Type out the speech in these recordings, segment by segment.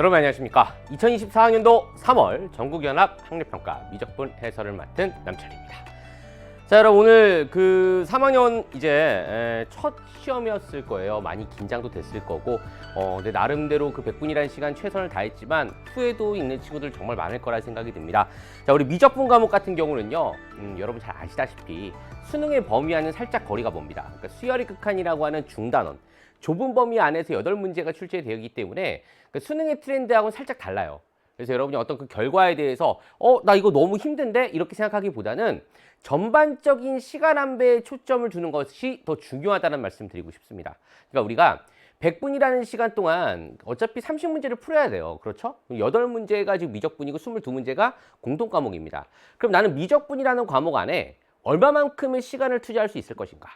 여러분 안녕하십니까. 2024학년도 3월 전국연합 학력평가 미적분 해설을 맡은 남철입니다. 자, 여러분 오늘 그 3학년 이제 첫 시험이었을 거예요. 많이 긴장도 됐을 거고 근데 나름대로 그 100분이라는 시간 최선을 다했지만 후회도 있는 친구들 정말 많을 거라 생각이 듭니다. 자, 우리 미적분 과목 같은 경우는요, 여러분 잘 아시다시피 수능의 범위와는 살짝 거리가 멉니다. 그러니까 수열의 극한이라고 하는 중단원, 좁은 범위 안에서 8문제가 출제되어 있기 때문에 그 수능의 트렌드하고는 살짝 달라요. 그래서 여러분이 어떤 그 결과에 대해서 나 이거 너무 힘든데? 이렇게 생각하기보다는 전반적인 시간 안배에 초점을 두는 것이 더 중요하다는 말씀 드리고 싶습니다. 그러니까 우리가 100분이라는 시간 동안 어차피 30문제를 풀어야 돼요. 그렇죠? 8문제가 지금 미적분이고 22문제가 공통과목입니다. 그럼 나는 미적분이라는 과목 안에 얼마만큼의 시간을 투자할 수 있을 것인가?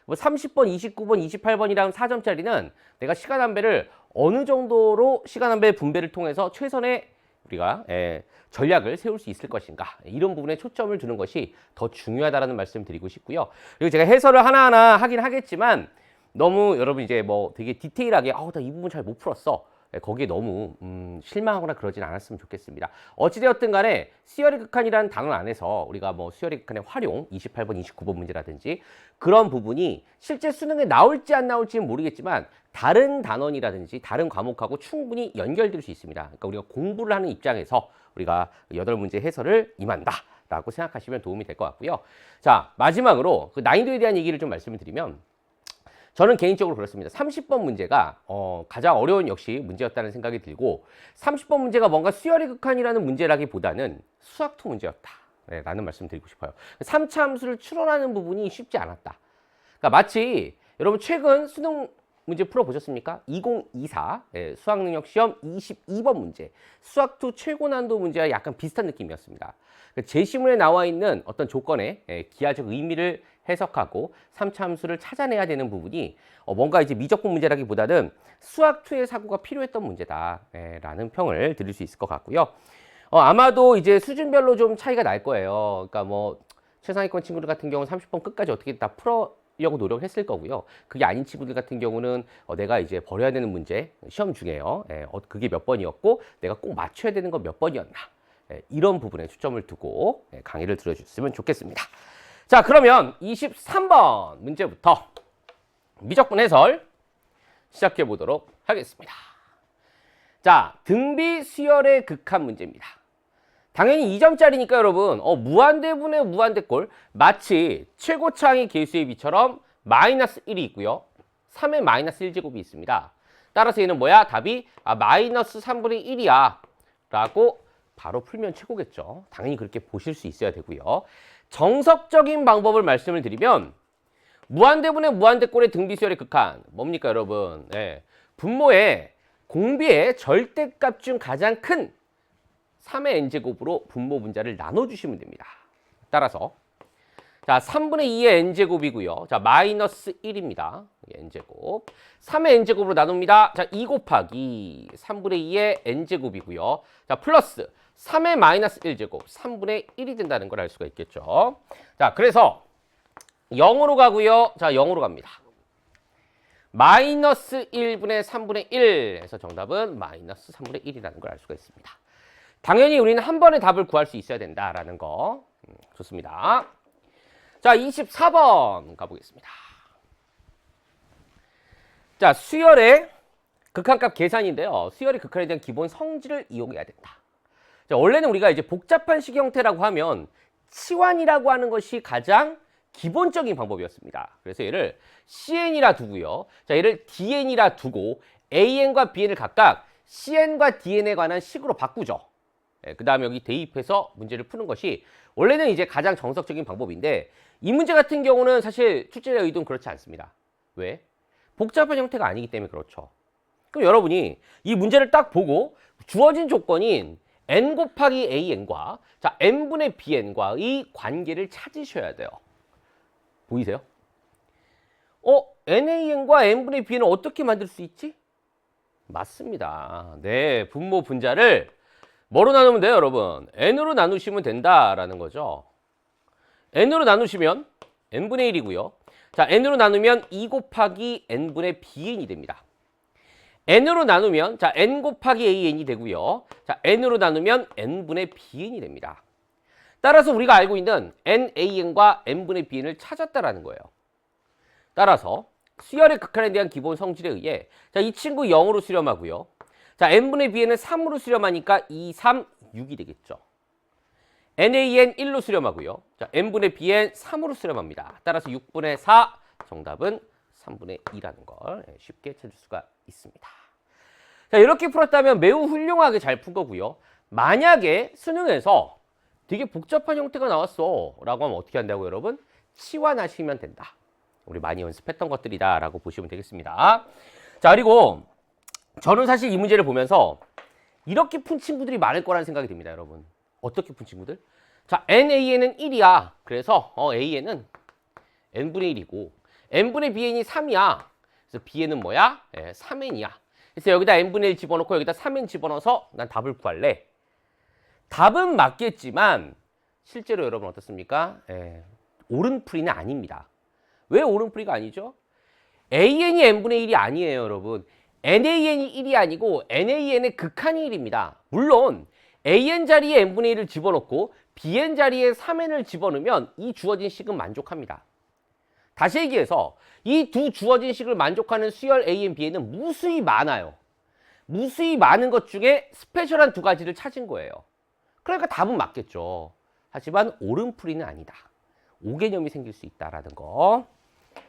뭐 30번, 29번, 28번이라는 4점짜리는 내가 시간 안배를 어느 정도로 시간 안배 분배를 통해서 최선의 우리가 전략을 세울 수 있을 것인가, 이런 부분에 초점을 두는 것이 더 중요하다는 말씀 드리고 싶고요. 그리고 제가 해설을 하나하나 하긴 하겠지만 너무 여러분 이제 뭐 되게 디테일하게 나 이 부분 잘 못 풀었어, 거기에 너무 실망하거나 그러진 않았으면 좋겠습니다. 어찌되었든 간에 수열의 극한이라는 단원 안에서 우리가 뭐 수열의 극한의 활용 28번, 29번 문제라든지 그런 부분이 실제 수능에 나올지 안 나올지는 모르겠지만 다른 단원이라든지 다른 과목하고 충분히 연결될 수 있습니다. 그러니까 우리가 공부를 하는 입장에서 우리가 8문제 해설을 임한다 라고 생각하시면 도움이 될 것 같고요. 자, 마지막으로 그 난이도에 대한 얘기를 좀 말씀을 드리면, 저는 개인적으로 그렇습니다. 30번 문제가 가장 어려운 역시 문제였다는 생각이 들고, 30번 문제가 뭔가 수열의 극한이라는 문제라기보다는 수학2 문제였다 라는 말씀 드리고 싶어요. 3차 함수를 추론하는 부분이 쉽지 않았다. 그러니까 마치 여러분 최근 수능 문제 풀어보셨습니까? 2024 수학능력시험 22번 문제, 수학2 최고난도 문제와 약간 비슷한 느낌이었습니다. 제시문에 나와 있는 어떤 조건의 기하적 의미를 해석하고 3차 함수를 찾아내야 되는 부분이 뭔가 이제 미적분 문제라기보다는 수학2의 사고가 필요했던 문제다라는 평을 드릴 수 있을 것 같고요. 아마도 이제 수준별로 좀 차이가 날 거예요. 그러니까 뭐 최상위권 친구들 같은 경우는 30번 끝까지 어떻게 다 풀어려고 노력을 했을 거고요. 그게 아닌 친구들 같은 경우는 내가 이제 버려야 되는 문제 시험 중에요. 그게 몇 번이었고 내가 꼭 맞춰야 되는 건 몇 번이었나, 이런 부분에 초점을 두고 강의를 들어주셨으면 좋겠습니다. 자, 그러면 23번 문제부터 미적분 해설 시작해 보도록 하겠습니다. 자, 등비 수열의 극한 문제입니다. 당연히 2점짜리니까 여러분 무한대분의 무한대꼴, 마치 최고차항의 개수의 비처럼 마이너스 1이 있고요, 3의 마이너스 1제곱이 있습니다. 따라서 얘는 뭐야? 답이 마이너스 3분의 1이야 라고 바로 풀면 최고겠죠. 당연히 그렇게 보실 수 있어야 되고요. 정석적인 방법을 말씀을 드리면 무한대분의 무한대꼴의 등비수열의 극한 뭡니까 여러분? 분모의 공비의 절대값 중 가장 큰 3의 n제곱으로 분모 분자를 나눠주시면 됩니다. 따라서 자, 3분의 2의 n제곱이고요. 자, 마이너스 1입니다. n제곱. 3의 n제곱으로 나눕니다. 자, 2 곱하기 3분의 2의 n제곱이고요. 자, 플러스 3의 마이너스 1제곱, 3분의 1이 된다는 걸 알 수가 있겠죠. 자, 그래서 0으로 가고요. 자, 0으로 갑니다. 마이너스 1분의 3분의 1 해서 정답은 마이너스 3분의 1이라는 걸 알 수가 있습니다. 당연히 우리는 한 번에 답을 구할 수 있어야 된다라는 거. 좋습니다. 자, 24번 가보겠습니다. 자, 수열의 극한값 계산인데요. 수열의 극한에 대한 기본 성질을 이용해야 된다. 자, 원래는 우리가 이제 복잡한 식 형태라고 하면 치환이라고 하는 것이 가장 기본적인 방법이었습니다. 그래서 얘를 CN이라 두고요. 자, 얘를 DN이라 두고 AN과 BN을 각각 CN과 DN에 관한 식으로 바꾸죠. 그 다음에 여기 대입해서 문제를 푸는 것이 원래는 이제 가장 정석적인 방법인데, 이 문제 같은 경우는 사실 출제자 의도는 그렇지 않습니다. 왜? 복잡한 형태가 아니기 때문에 그렇죠. 그럼 여러분이 이 문제를 딱 보고 주어진 조건인 n 곱하기 an과 자, n분의 bn과의 관계를 찾으셔야 돼요. 보이세요? nan과 n분의 b는 어떻게 만들 수 있지? 맞습니다. 네, 분모 분자를 뭐로 나누면 돼요, 여러분? n으로 나누시면 된다라는 거죠. n으로 나누시면 n분의 1이고요. 자, n으로 나누면 2 곱하기 n분의 bn이 됩니다. n으로 나누면 자 n 곱하기 an이 되고요. 자 n으로 나누면 n분의 bn이 됩니다. 따라서 우리가 알고 있는 nan과 n분의 bn을 찾았다라는 거예요. 따라서 수열의 극한에 대한 기본 성질에 의해 자 이 친구 0으로 수렴하고요. 자 n분의 bn은 3으로 수렴하니까 2, 3, 6이 되겠죠. nan 1로 수렴하고요. 자 n분의 bn 3으로 수렴합니다. 따라서 6분의 4 정답은 3분의 2라는 걸 쉽게 찾을 수가 있습니다. 자 이렇게 풀었다면 매우 훌륭하게 잘 푼 거고요. 만약에 수능에서 되게 복잡한 형태가 나왔어 라고 하면 어떻게 한다고요 여러분? 치환하시면 된다. 우리 많이 연습했던 것들이다 라고 보시면 되겠습니다. 자 그리고 저는 사실 이 문제를 보면서 이렇게 푼 친구들이 많을 거라는 생각이 듭니다 여러분. 어떻게 푼 친구들? 자 nan은 1이야. 그래서 an은 n분의 1이고 n분의 bn이 3이야. 그래서 bn은 뭐야? 3n이야. 그래서 여기다 n분의 1 집어넣고 여기다 3n 집어넣어서 난 답을 구할래. 답은 맞겠지만 실제로 여러분 어떻습니까? 옳은풀이는 아닙니다. 왜 옳은풀이가 아니죠? an이 n분의 1이 아니에요 여러분. nan이 1이 아니고 nan의 극한이 1입니다. 물론 an 자리에 n분의 1을 집어넣고 bn 자리에 3n을 집어넣으면 이 주어진 식은 만족합니다. 다시 얘기해서 이 두 주어진 식을 만족하는 수열 an, bn은 무수히 많아요. 무수히 많은 것 중에 스페셜한 두 가지를 찾은 거예요. 그러니까 답은 맞겠죠. 하지만 옳은풀이는 아니다. 오개념이 생길 수 있다는 거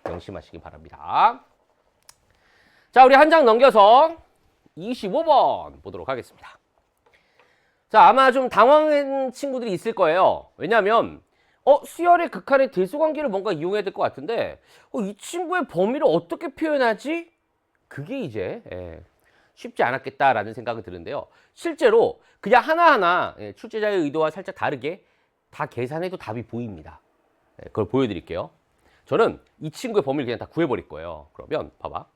명심하시기 바랍니다. 자, 우리 한 장 넘겨서 25번 보도록 하겠습니다. 자, 아마 좀 당황한 친구들이 있을 거예요. 왜냐하면 수열의 극한의 대소관계를 뭔가 이용해야 될 것 같은데 이 친구의 범위를 어떻게 표현하지? 그게 이제 쉽지 않았겠다라는 생각이 드는데요. 실제로 그냥 하나하나 출제자의 의도와 살짝 다르게 다 계산해도 답이 보입니다. 그걸 보여드릴게요. 저는 이 친구의 범위를 그냥 다 구해버릴 거예요. 그러면 봐봐.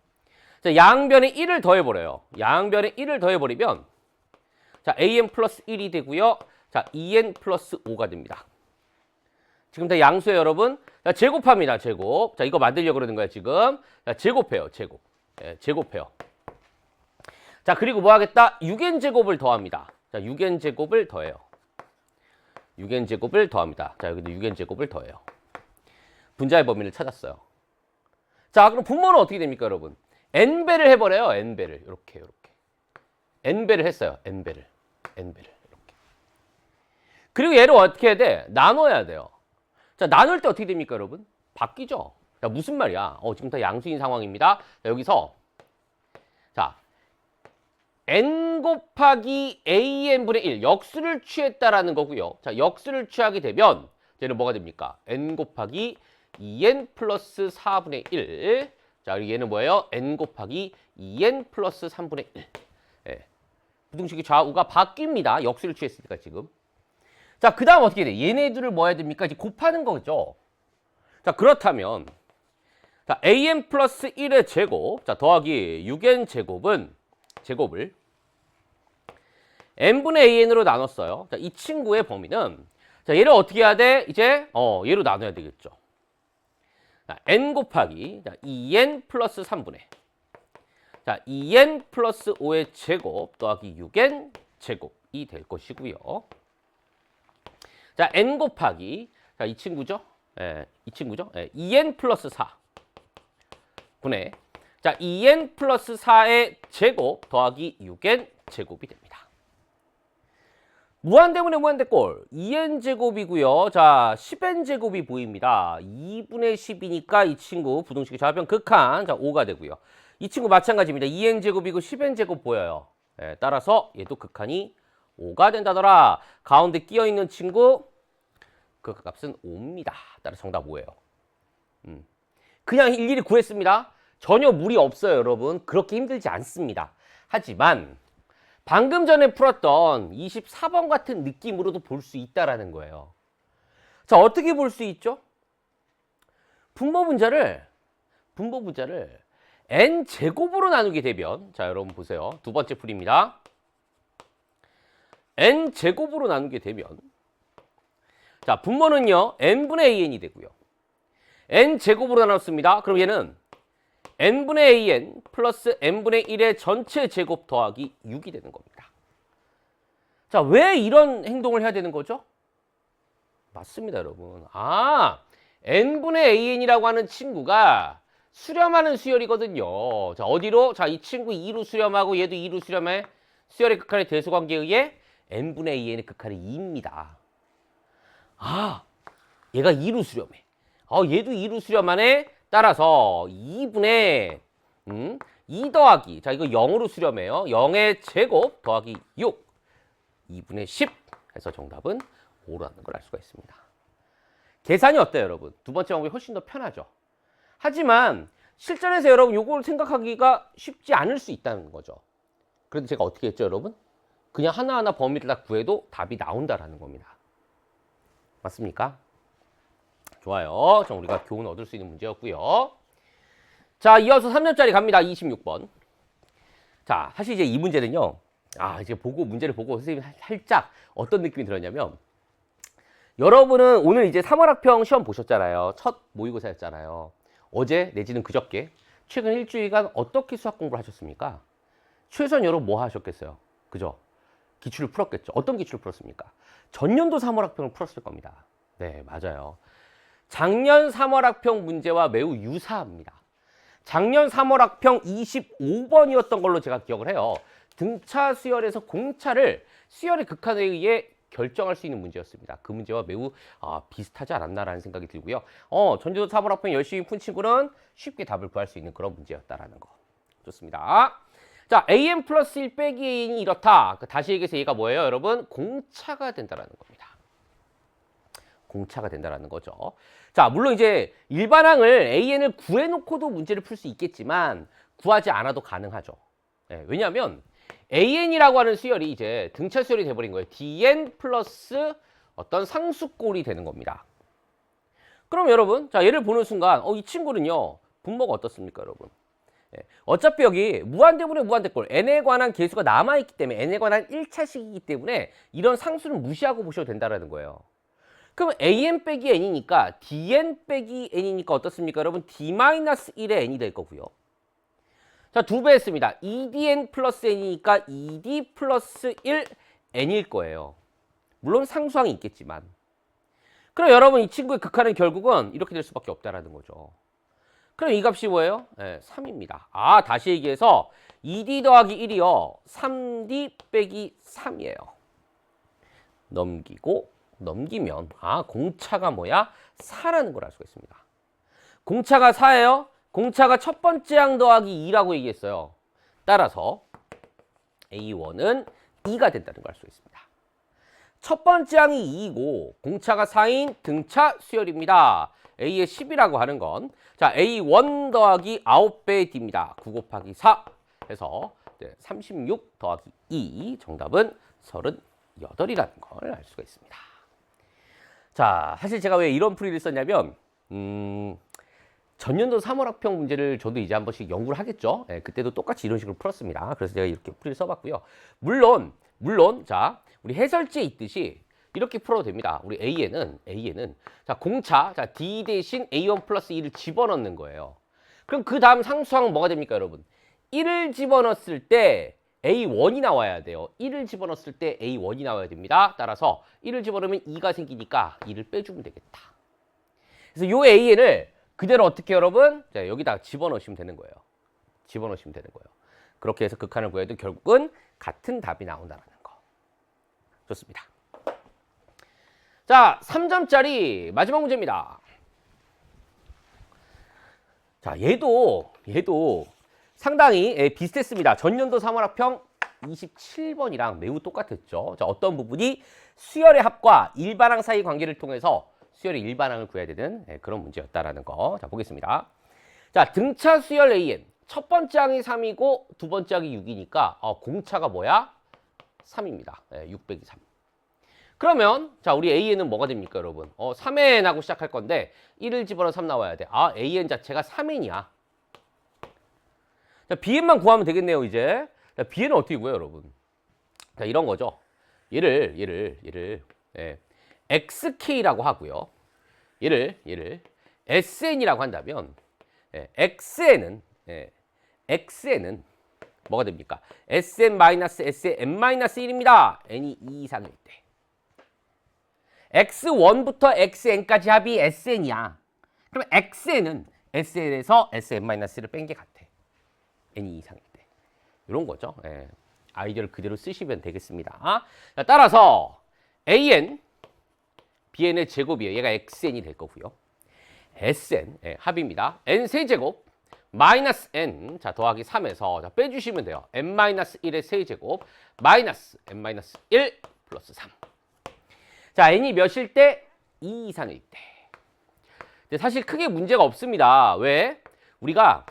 자, 양변에 1을 더해버려요. 양변에 1을 더해버리면 자, an 플러스 1이 되고요. 자, 2n 플러스 5가 됩니다. 지금 다 양수예요, 여러분. 자, 제곱합니다, 제곱. 자, 이거 만들려고 그러는 거예요, 지금. 자, 제곱해요, 제곱. 제곱해요. 자, 그리고 뭐 하겠다? 6n 제곱을 더합니다. 자, 6n 제곱을 더해요. 6n 제곱을 더합니다. 자, 여기도 6n 제곱을 더해요. 분자의 범위를 찾았어요. 자, 그럼 분모는 어떻게 됩니까, 여러분? n배를 해버려요, n배를. 이렇게. n배를 했어요, n배를. 이렇게. 그리고 얘를 어떻게 해야 돼? 나눠야 돼요. 자, 나눌 때 어떻게 됩니까, 여러분? 바뀌죠? 자, 무슨 말이야? 지금 다 양수인 상황입니다. 자, 여기서 자, n 곱하기 an분의 1 역수를 취했다라는 거고요. 자, 역수를 취하게 되면 얘는 뭐가 됩니까? n 곱하기 2n 플러스 4분의 1. 자, 그리고 얘는 뭐예요? n 곱하기 2n 플러스 3분의 1. 부등식의 좌우가 바뀝니다. 역수를 취했으니까 지금. 자, 그 다음 어떻게 돼? 얘네들을 뭐 해야 됩니까? 이제 곱하는 거죠. 자, 그렇다면 자, an 플러스 1의 제곱, 자, 더하기 6n 제곱을 n분의 an으로 나눴어요. 자, 이 친구의 범위는 자, 얘를 어떻게 해야 돼? 이제 얘로 나눠야 되겠죠. 자, n 곱하기 자, 2n 플러스 3분의 자, 2n 플러스 5의 제곱 더하기 6n 제곱이 될 것이고요. 자, n 곱하기 자, 이 친구죠? 이 친구죠? 2n 플러스 4 분의 자, 2n 플러스 4의 제곱 더하기 6n 제곱이 됩니다. 무한대분의 무한대꼴 2n 제곱이고요. 자, 10n 제곱이 보입니다. 2분의 10이니까 이 친구 부등식의 좌변 극한 자, 5가 되고요. 이 친구 마찬가지입니다. 2n 제곱이고 10n 제곱 보여요. 따라서 얘도 극한이 5가 된다더라. 가운데 끼어 있는 친구 그 값은 5입니다. 따라서 정답 5예요. 그냥 일일이 구했습니다. 전혀 무리 없어요, 여러분. 그렇게 힘들지 않습니다. 하지만 방금 전에 풀었던 24번 같은 느낌으로도 볼 수 있다라는 거예요. 자, 어떻게 볼 수 있죠? 분모 분자를 n 제곱으로 나누게 되면 자, 여러분 보세요. 두 번째 풀입니다. n 제곱으로 나누게 되면 자, 분모는요 n분의 an이 되고요. n 제곱으로 나눴습니다. 그럼 얘는 n분의 an 플러스 n분의 1의 전체 제곱 더하기 6이 되는 겁니다. 자, 왜 이런 행동을 해야 되는 거죠? 맞습니다, 여러분. n분의 an이라고 하는 친구가 수렴하는 수열이거든요. 자, 어디로? 자, 이 친구 2로 수렴하고 얘도 2로 수렴해. 수열의 극한의 대소관계에 의해 n분의 an의 극한이 2입니다. 얘가 2로 수렴해. 얘도 2로 수렴하네. 따라서 2분의 2 더하기, 자, 이거 0으로 수렴해요. 0의 제곱 더하기 6. 2분의 10 해서 정답은 5라는 걸 알 수가 있습니다. 계산이 어때요, 여러분? 두 번째 방법이 훨씬 더 편하죠. 하지만 실전에서 여러분 이걸 생각하기가 쉽지 않을 수 있다는 거죠. 그래도 제가 어떻게 했죠, 여러분? 그냥 하나하나 범위를 다 구해도 답이 나온다라는 겁니다. 맞습니까? 좋아요. 자, 우리가 교훈 얻을 수 있는 문제였고요. 자, 이어서 3점짜리 갑니다. 26번. 자, 사실 이제 이 문제는요. 이제 문제를 보고 선생님이 살짝 어떤 느낌이 들었냐면, 여러분은 오늘 이제 3월학평 시험 보셨잖아요. 첫 모의고사였잖아요. 어제 내지는 그저께 최근 일주일간 어떻게 수학 공부를 하셨습니까? 최소한 여러분 뭐 하셨겠어요? 그죠? 기출을 풀었겠죠. 어떤 기출을 풀었습니까? 전년도 3월학평을 풀었을 겁니다. 네, 맞아요. 작년 3월학평 문제와 매우 유사합니다. 작년 3월학평 25번이었던 걸로 제가 기억을 해요. 등차 수열에서 공차를 수열의 극한에 의해 결정할 수 있는 문제였습니다. 그 문제와 매우 비슷하지 않았나라는 생각이 들고요. 전년도 3월학평 열심히 푼 친구는 쉽게 답을 구할 수 있는 그런 문제였다라는 거. 좋습니다. 자, an 플러스 1 빼기 an이 이렇다. 다시 얘기해서 얘가 뭐예요, 여러분? 공차가 된다라는 겁니다. 공차가 된다라는 거죠. 자, 물론 이제 일반항을 an을 구해놓고도 문제를 풀 수 있겠지만 구하지 않아도 가능하죠. 네, 왜냐하면 an이라고 하는 수열이 이제 등차 수열이 돼버린 거예요. dn 플러스 어떤 상수꼴이 되는 겁니다. 그럼 여러분, 자, 얘를 보는 순간 이 친구는요, 분모가 어떻습니까, 여러분? 어차피 여기 무한대분의 무한대꼴 n에 관한 계수가 남아있기 때문에 n에 관한 1차식이기 때문에 이런 상수는 무시하고 보셔도 된다는 거예요. 그럼 an 빼기 n이니까 dn 빼기 n이니까 어떻습니까, 여러분? d-1의 n이 될 거고요. 자, 2배 했습니다. 2dn 플러스 n이니까 2d 플러스 1 n일 거예요. 물론 상수항이 있겠지만. 그럼 여러분 이 친구의 극한은 결국은 이렇게 될 수밖에 없다라는 거죠. 그럼 이 값이 뭐예요? 3입니다. 다시 얘기해서 2d 더하기 1이요. 3d 빼기 3이에요. 넘기면 공차가 뭐야? 4라는 걸 알 수가 있습니다. 공차가 4예요. 공차가 첫 번째 항 더하기 2라고 얘기했어요. 따라서 A1은 2가 된다는 걸 알 수 있습니다. 첫 번째 항이 2이고 공차가 4인 등차 수열입니다. A의 10이라고 하는 건 자, A1 더하기 9배의 D입니다. 9 곱하기 4 해서 36 더하기 2 정답은 38이라는 걸 알 수가 있습니다. 자, 사실 제가 왜 이런 풀이를 썼냐면 전년도 3월학평 문제를 저도 이제 한 번씩 연구를 하겠죠. 그때도 똑같이 이런 식으로 풀었습니다. 그래서 제가 이렇게 풀이를 써봤고요. 물론 자, 우리 해설지에 있듯이 이렇게 풀어도 됩니다. 우리 A에는 자, 공차, 자, D 대신 A1 플러스 2를 집어넣는 거예요. 그럼 그 다음 상수항은 뭐가 됩니까, 여러분? 1을 집어넣었을 때 A1이 나와야 돼요. 1을 집어넣었을 때 A1이 나와야 됩니다. 따라서 1을 집어넣으면 2가 생기니까 2를 빼주면 되겠다. 그래서 요 AN을 그대로 어떻게 여러분? 자, 여기다 집어넣으시면 되는 거예요. 그렇게 해서 극한을 구해도 결국은 같은 답이 나온다는 거. 좋습니다. 자, 3점짜리 마지막 문제입니다. 자, 얘도 상당히 비슷했습니다. 전년도 3월학평 27번이랑 매우 똑같았죠. 자, 어떤 부분이 수열의 합과 일반항 사이 관계를 통해서 수열의 일반항을 구해야 되는 그런 문제였다라는 거. 자, 보겠습니다. 자, 등차 수열 AN. 첫 번째 항이 3이고 두 번째 항이 6이니까 공차가 뭐야? 3입니다. 6 빼기 3. 그러면 자, 우리 AN은 뭐가 됩니까, 여러분? 3n하고 시작할 건데 1을 집어넣어 3 나와야 돼. AN 자체가 3n이야. 자, BN만 구하면 되겠네요, 이제. 자, BN은 어떻게 구해요, 여러분? 자, 이런 거죠. 얘를 XK라고 하고요. 얘를 SN이라고 한다면 XN은 예, xn은 뭐가 됩니까? sn-sn-1입니다. n이 2 이상일 때. x1부터 xn까지 합이 sn이야. 그럼 xn은 sn에서 sn-를 뺀 게 같아. n이 2 이상일 때. 이런 거죠. 예. 아이디어를 그대로 쓰시면 되겠습니다. 자, 따라서 an, bn의 제곱이에요. 얘가 xn이 될 거고요. sn, 예, 합입니다. n 세제곱 마이너스 n, 자 더하기 3에서 자, 빼주시면 돼요. n-1의 세제곱 마이너스 n-1 플러스 3. 자, n이 몇일 때? 2 이상일 때. 근데 사실 크게 문제가 없습니다. 왜? 우리가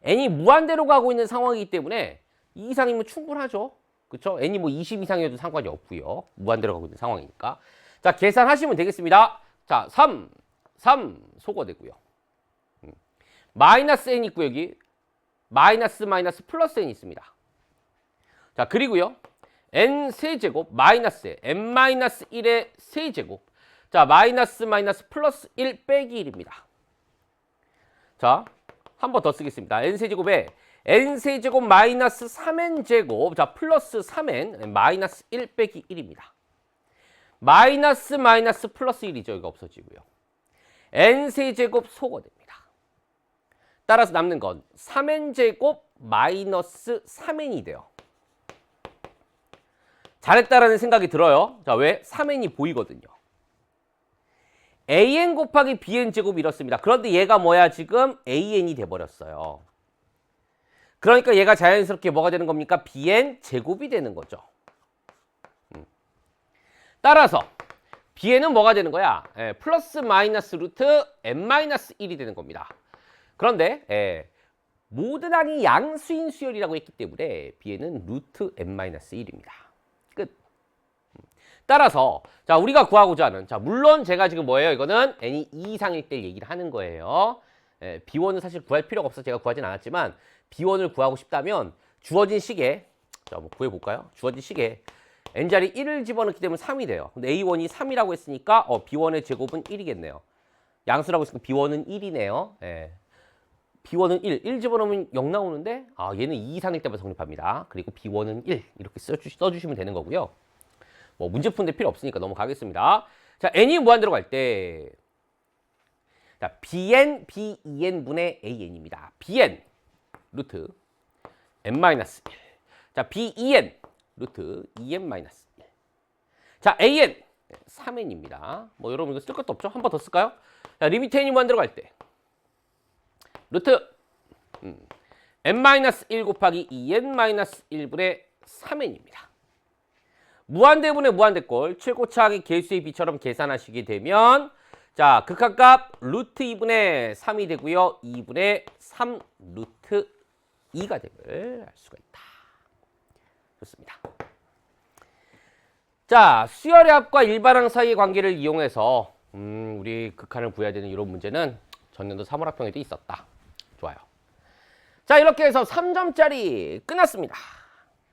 n이 무한대로 가고 있는 상황이기 때문에 2 이상이면 충분하죠. 그렇죠? n이 뭐 20 이상이어도 상관이 없고요. 무한대로 가고 있는 상황이니까. 자, 계산하시면 되겠습니다. 자, 3 소거되고요. 마이너스 n 있고 여기 마이너스 플러스 n 있습니다. 자, 그리고요. n 세제곱 마이너스 n-1의 세제곱. 자, 마이너스 플러스 1 빼기 1입니다. 자, 한 번 더 쓰겠습니다. n 세제곱에 n 세제곱 마이너스 3n 제곱. 자, 플러스 3n 마이너스 1 빼기 1입니다. 마이너스 플러스 1이죠. 이거 없어지고요. n 세제곱 소거됩니다. 따라서 남는 건 3n 제곱 마이너스 3n이 돼요. 잘했다라는 생각이 들어요. 자, 왜? 3n이 보이거든요. an 곱하기 bn 제곱이 이렇습니다. 그런데 얘가 뭐야? 지금 an이 돼버렸어요. 그러니까 얘가 자연스럽게 뭐가 되는 겁니까? bn 제곱이 되는 거죠. 따라서 bn은 뭐가 되는 거야? 플러스 마이너스 루트 n-1이 되는 겁니다. 그런데 모든 항이 양수인 수열이라고 했기 때문에 bn은 루트 n-1입니다. 끝. 따라서 자, 우리가 구하고자 하는, 자, 물론 제가 지금 뭐예요? 이거는 n이 2 이상일 때 얘기를 하는 거예요. b1은 사실 구할 필요가 없어서 제가 구하진 않았지만 b1을 구하고 싶다면 주어진 식에, 자, 뭐 구해볼까요? 주어진 식에 n자리 1을 집어넣기 때문에 3이 돼요. 근데 a1이 3이라고 했으니까 b1의 제곱은 1이겠네요. 양수라고 했으니까 b1은 1이네요. b1은 1 집어넣으면 0 나오는데 얘는 2 이상일 때만 성립합니다. 그리고 b1은 1 이렇게 써주시면 되는 거고요. 뭐 문제 푸는데 필요 없으니까 넘어가겠습니다. 자, n이 무한대로 갈 때, 자, bn, ben분의 an입니다. bn 루트 n-1. 자, ben 루트 2n-1. 자, an 3n입니다. 뭐 여러분 이거 쓸 것도 없죠? 한 번 더 쓸까요? 자, 리미트 n이 무한대로 갈 때 루트 n-1 곱하기 2n-1분의 3n입니다. 무한대분의 무한대꼴 최고차항의 개수의 비처럼 계산하시게 되면, 자, 극한값 루트 2분의 3이 되고요. 2분의 3 루트 2가 됨을 알 수가 있다. 좋습니다. 자, 수열의 합과 일반항 사이의 관계를 이용해서 우리 극한을 구해야 되는 이런 문제는 전년도 3월 학평에도 있었다. 좋아요. 자, 이렇게 해서 3점짜리 끝났습니다.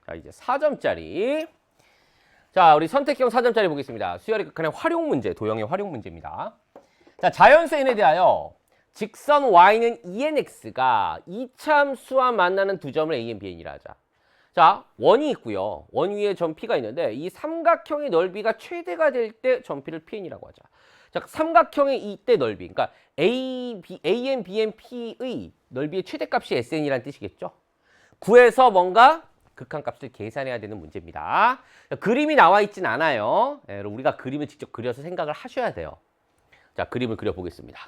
자, 이제 4점짜리. 자, 우리 선택형 4점짜리 보겠습니다. 수열의 극한의 활용 문제, 도형의 활용 문제입니다. 자, 자연수 n에 대하여 직선 y는 2nx가 이차함수와 만나는 두 점을 a, n, b, n이라 하자. 자, 원이 있고요. 원 위에 점 P가 있는데 이 삼각형의 넓이가 최대가 될 때 점 P를 PN이라고 하자. 자, 삼각형의 이때 넓이, 그러니까 AN, BN, P의 넓이의 최대값이 SN이라는 뜻이겠죠. 구해서 뭔가 극한값을 계산해야 되는 문제입니다. 자, 그림이 나와 있진 않아요. 우리가 그림을 직접 그려서 생각을 하셔야 돼요. 자, 그림을 그려보겠습니다.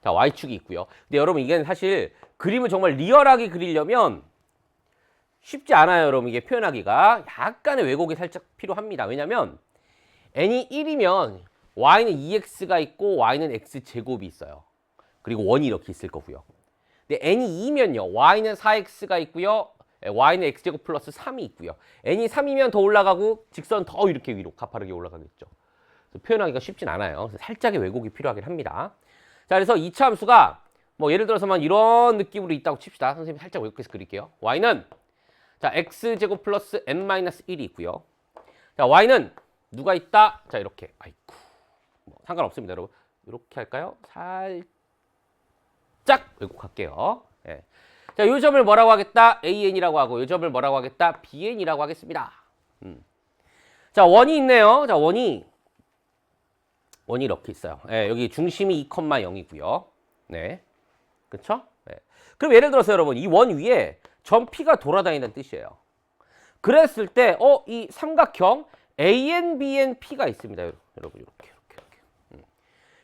자, Y축이 있고요. 근데 여러분 이게 사실 그림을 정말 리얼하게 그리려면 쉽지 않아요, 여러분. 이게 표현하기가 약간의 왜곡이 살짝 필요합니다. 왜냐면 n이 1이면 y는 2x가 있고 y는 x제곱이 있어요. 그리고 원이 이렇게 있을 거고요. 근데 n이 2면요. y는 4x가 있고요. y는 x제곱 플러스 3이 있고요. n이 3이면 더 올라가고 직선 더 이렇게 위로 가파르게 올라가겠죠. 그래서 표현하기가 쉽진 않아요. 그래서 살짝의 왜곡이 필요하긴 합니다. 자, 그래서 이차 함수가 뭐 예를 들어서만 이런 느낌으로 있다고 칩시다. 선생님이 살짝 왜곡해서 그릴게요. y는 자, x제곱 플러스 n-1이 있고요. 자, y는 누가 있다? 자, 이렇게. 아이쿠. 뭐 상관없습니다, 여러분. 이렇게 할까요? 쫙 왜곡할게요. 예. 자, 요 점을 뭐라고 하겠다? AN이라고 하고 요 점을 뭐라고 하겠다? BN이라고 하겠습니다. 자, 원이 있네요. 자, 원이 이렇게 있어요. 예, 여기 중심이 2,0이고요. 네. 그쵸? 네. 그럼 예를 들어서 여러분, 이 원 위에 점 P가 돌아다니는 뜻이에요. 그랬을 때, 이 삼각형 AN, BN, P가 있습니다. 여러분, 이렇게.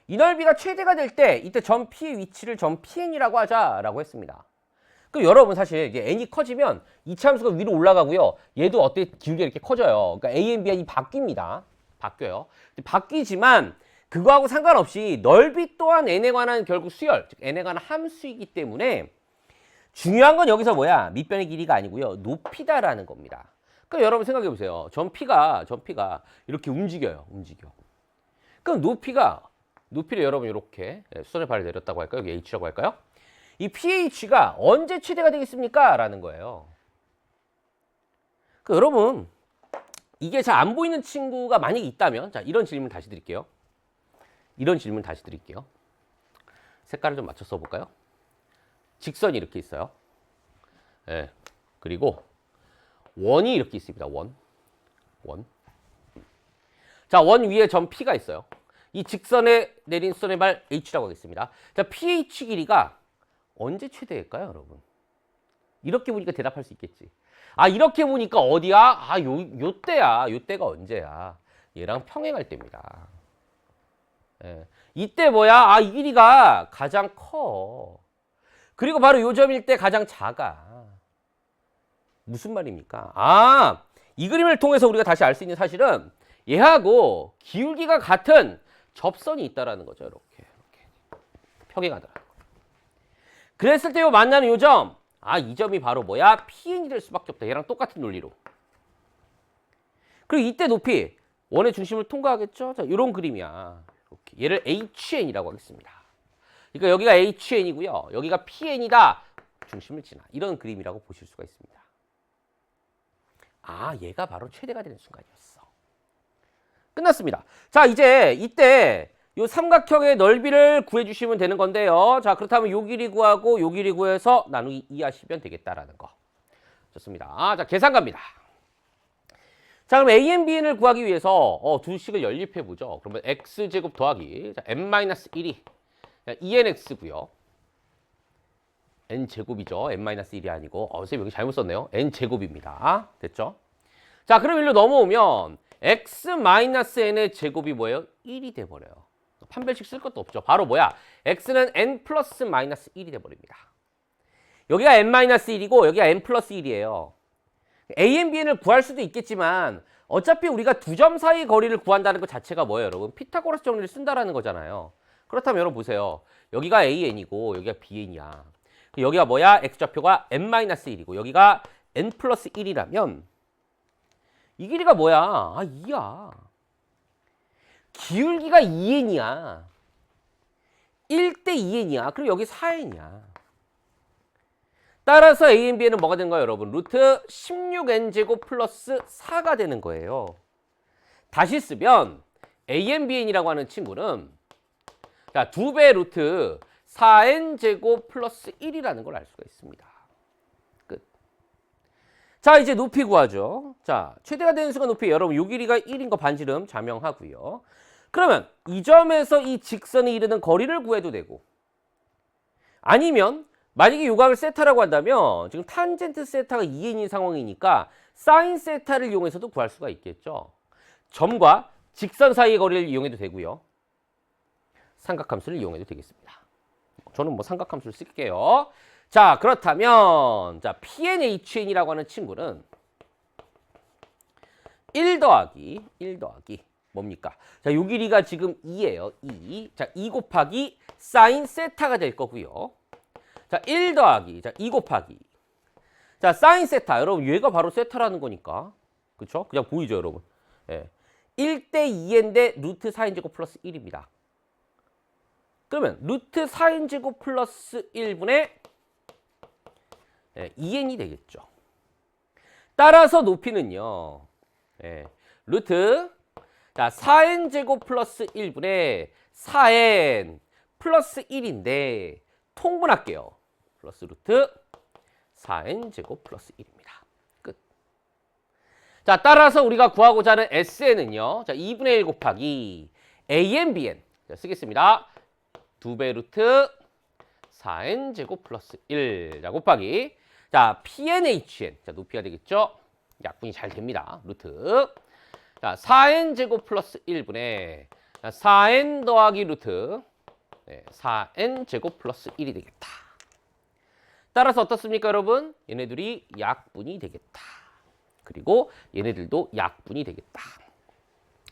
이 넓이가 최대가 될 때, 이때 점 P의 위치를 점 PN이라고 하자라고 했습니다. 그럼 여러분, 사실 이게 N이 커지면 이차함수가 위로 올라가고요. 얘도 어때? 기울기가 이렇게 커져요. 그러니까 AN, BN이 바뀝니다. 바뀌어요. 바뀌지만, 그거하고 상관없이 넓이 또한 n에 관한 결국 수열, 즉 n에 관한 함수이기 때문에 중요한 건 여기서 뭐야? 밑변의 길이가 아니고요. 높이다라는 겁니다. 그러니까 여러분 생각해 보세요. 점 P가 이렇게 움직여. 그럼 높이를 여러분 이렇게 수선의 발을 내렸다고 할까요? 여기 H라고 할까요? 이 pH가 언제 최대가 되겠습니까? 라는 거예요. 그러니까 여러분 이게 잘 안 보이는 친구가 만약에 있다면 자, 이런 질문 다시 드릴게요. 색깔을 좀 맞춰 써볼까요? 직선이 이렇게 있어요. 예. 그리고 원이 이렇게 있습니다. 원. 자, 원 위에 점 P가 있어요. 이 직선에 내린 수선의 발 H라고 하겠습니다. 자, pH 길이가 언제 최대일까요, 여러분? 이렇게 보니까 대답할 수 있겠지. 아, 이렇게 보니까 어디야? 요때가 언제야? 얘랑 평행할 때입니다. 예. 이때 뭐야? 이 길이가 가장 커. 그리고 바로 요 점일 때 가장 작아. 무슨 말입니까? 이 그림을 통해서 우리가 다시 알 수 있는 사실은 얘하고 기울기가 같은 접선이 있다라는 거죠. 이렇게. 평행하더라. 그랬을 때 요 만나는 요 점. 이 점이 바로 뭐야? PN이 될 수밖에 없다. 얘랑 똑같은 논리로. 그리고 이때 높이 원의 중심을 통과하겠죠? 자, 요런 그림이야. 이렇게. 얘를 HN이라고 하겠습니다. 그러니까 여기가 HN이고요. 여기가 PN이다. 중심을 지나. 이런 그림이라고 보실 수가 있습니다. 얘가 바로 최대가 되는 순간이었어. 끝났습니다. 자, 이제 이때 요 삼각형의 넓이를 구해주시면 되는 건데요. 자, 그렇다면 요 길이 구하고 요 길이 구해서 나누기 2 하시면 되겠다라는 거. 좋습니다. 자, 계산 갑니다. 자, 그럼 ANBN을 구하기 위해서 두 식을 연립해보죠. 그러면 x제곱 더하기 자, n-1이 2nx고요. n제곱이죠. n-1이 아니고 선생님 여기 잘못 썼네요. n제곱입니다. 됐죠? 자, 그럼 일로 넘어오면 x-n의 제곱이 뭐예요? 1이 돼버려요. 판별식 쓸 것도 없죠. 바로 뭐야? x는 n 플러스 마이너스 1이 돼버립니다. 여기가 n-1이고 여기가 n 플러스 1이에요. ANBN을 구할 수도 있겠지만 어차피 우리가 두 점 사이 거리를 구한다는 것 자체가 뭐예요, 여러분? 피타고라스 정리를 쓴다라는 거잖아요. 그렇다면 여러분 보세요. 여기가 AN이고 여기가 BN이야. 여기가 뭐야? x좌표가 n-1이고 여기가 n 플러스 1이라면 이 길이가 뭐야? 2야. 기울기가 2n이야. 1대 2n이야. 그리고 여기 4n이야. 따라서 ANBN은 뭐가 되는 거예요, 여러분? 루트 16n제곱 플러스 4가 되는 거예요. 다시 쓰면 ANBN이라고 하는 친구는 자, 2배 루트 4n제곱 플러스 1이라는 걸 알 수가 있습니다. 끝. 자, 이제 높이 구하죠. 자, 최대가 되는 순간 높이 여러분 요 길이가 1인 거 반지름 자명하고요. 그러면 이 점에서 이 직선이 이르는 거리를 구해도 되고 아니면 만약에 요각을 세타라고 한다면 지금 탄젠트 세타가 2n인 상황이니까 사인 세타를 이용해서도 구할 수가 있겠죠. 점과 직선 사이의 거리를 이용해도 되고요. 삼각함수를 이용해도 되겠습니다. 저는 뭐 삼각함수를 쓸게요. 자, 그렇다면 자, PNHN이라고 하는 친구는 1 더하기 뭡니까? 자, 요 길이가 지금 2예요. 2. 자, 2 곱하기 사인 세타가 될 거고요. 자, 1 더하기 자, 2 곱하기 자, 사인 세타. 여러분 얘가 바로 세타라는 거니까. 그쵸? 그냥 보이죠, 여러분? 예. 1대 2n데 루트 4n제곱 플러스 1입니다. 그러면 루트 4n제곱 플러스 1분의 2n이 되겠죠. 따라서 높이는요. 루트 자, 4n제곱 플러스 1분의 4n 플러스 1인데 통분할게요. 플러스 루트 4n제곱 플러스 1입니다. 끝. 자, 따라서 우리가 구하고자 하는 SN은요. 자, 2분의 1 곱하기 AN, BN. 자, 쓰겠습니다. 2배 루트 4n제곱 플러스 1. 자, 곱하기. 자, PNHN. 자, 높이가 되겠죠? 약분이 잘 됩니다. 루트. 자, 4n제곱 플러스 1분의 4n 더하기 루트 4n제곱 플러스 1이 되겠다. 따라서 어떻습니까, 여러분? 얘네들이 약분이 되겠다. 그리고 얘네들도 약분이 되겠다.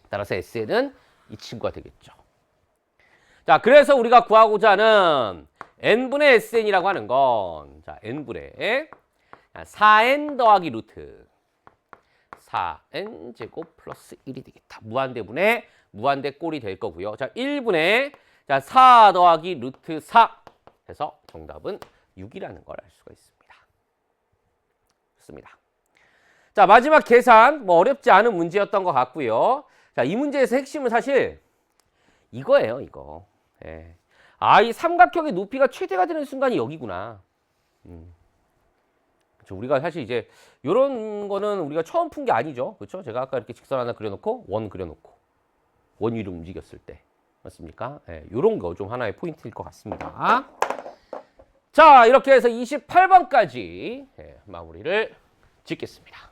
따라서 SN은 이 친구가 되겠죠. 자, 그래서 우리가 구하고자 하는 n분의 SN이라고 하는 건, 자, n분의 4n 더하기 루트 4n 제곱 플러스 1이 되겠다. 무한대분의 무한대 꼴이 될 거고요. 자, 1분의 4 더하기 루트 4 해서 정답은 6이라는 걸 알 수가 있습니다. 좋습니다. 자, 마지막 계산 뭐 어렵지 않은 문제였던 것 같고요. 자, 이 문제에서 핵심은 사실 이거예요, 이거. 예. 아, 이 삼각형의 높이가 최대가 되는 순간이 여기구나. 그렇죠. 우리가 사실 이제 이런 거는 우리가 처음 푼 게 아니죠. 그렇죠? 제가 아까 이렇게 직선 하나 그려놓고 원 그려놓고 원 위로 움직였을 때 맞습니까? 예, 이런 거 좀 하나의 포인트일 것 같습니다. 자, 이렇게 해서 28번까지 마무리를 짓겠습니다.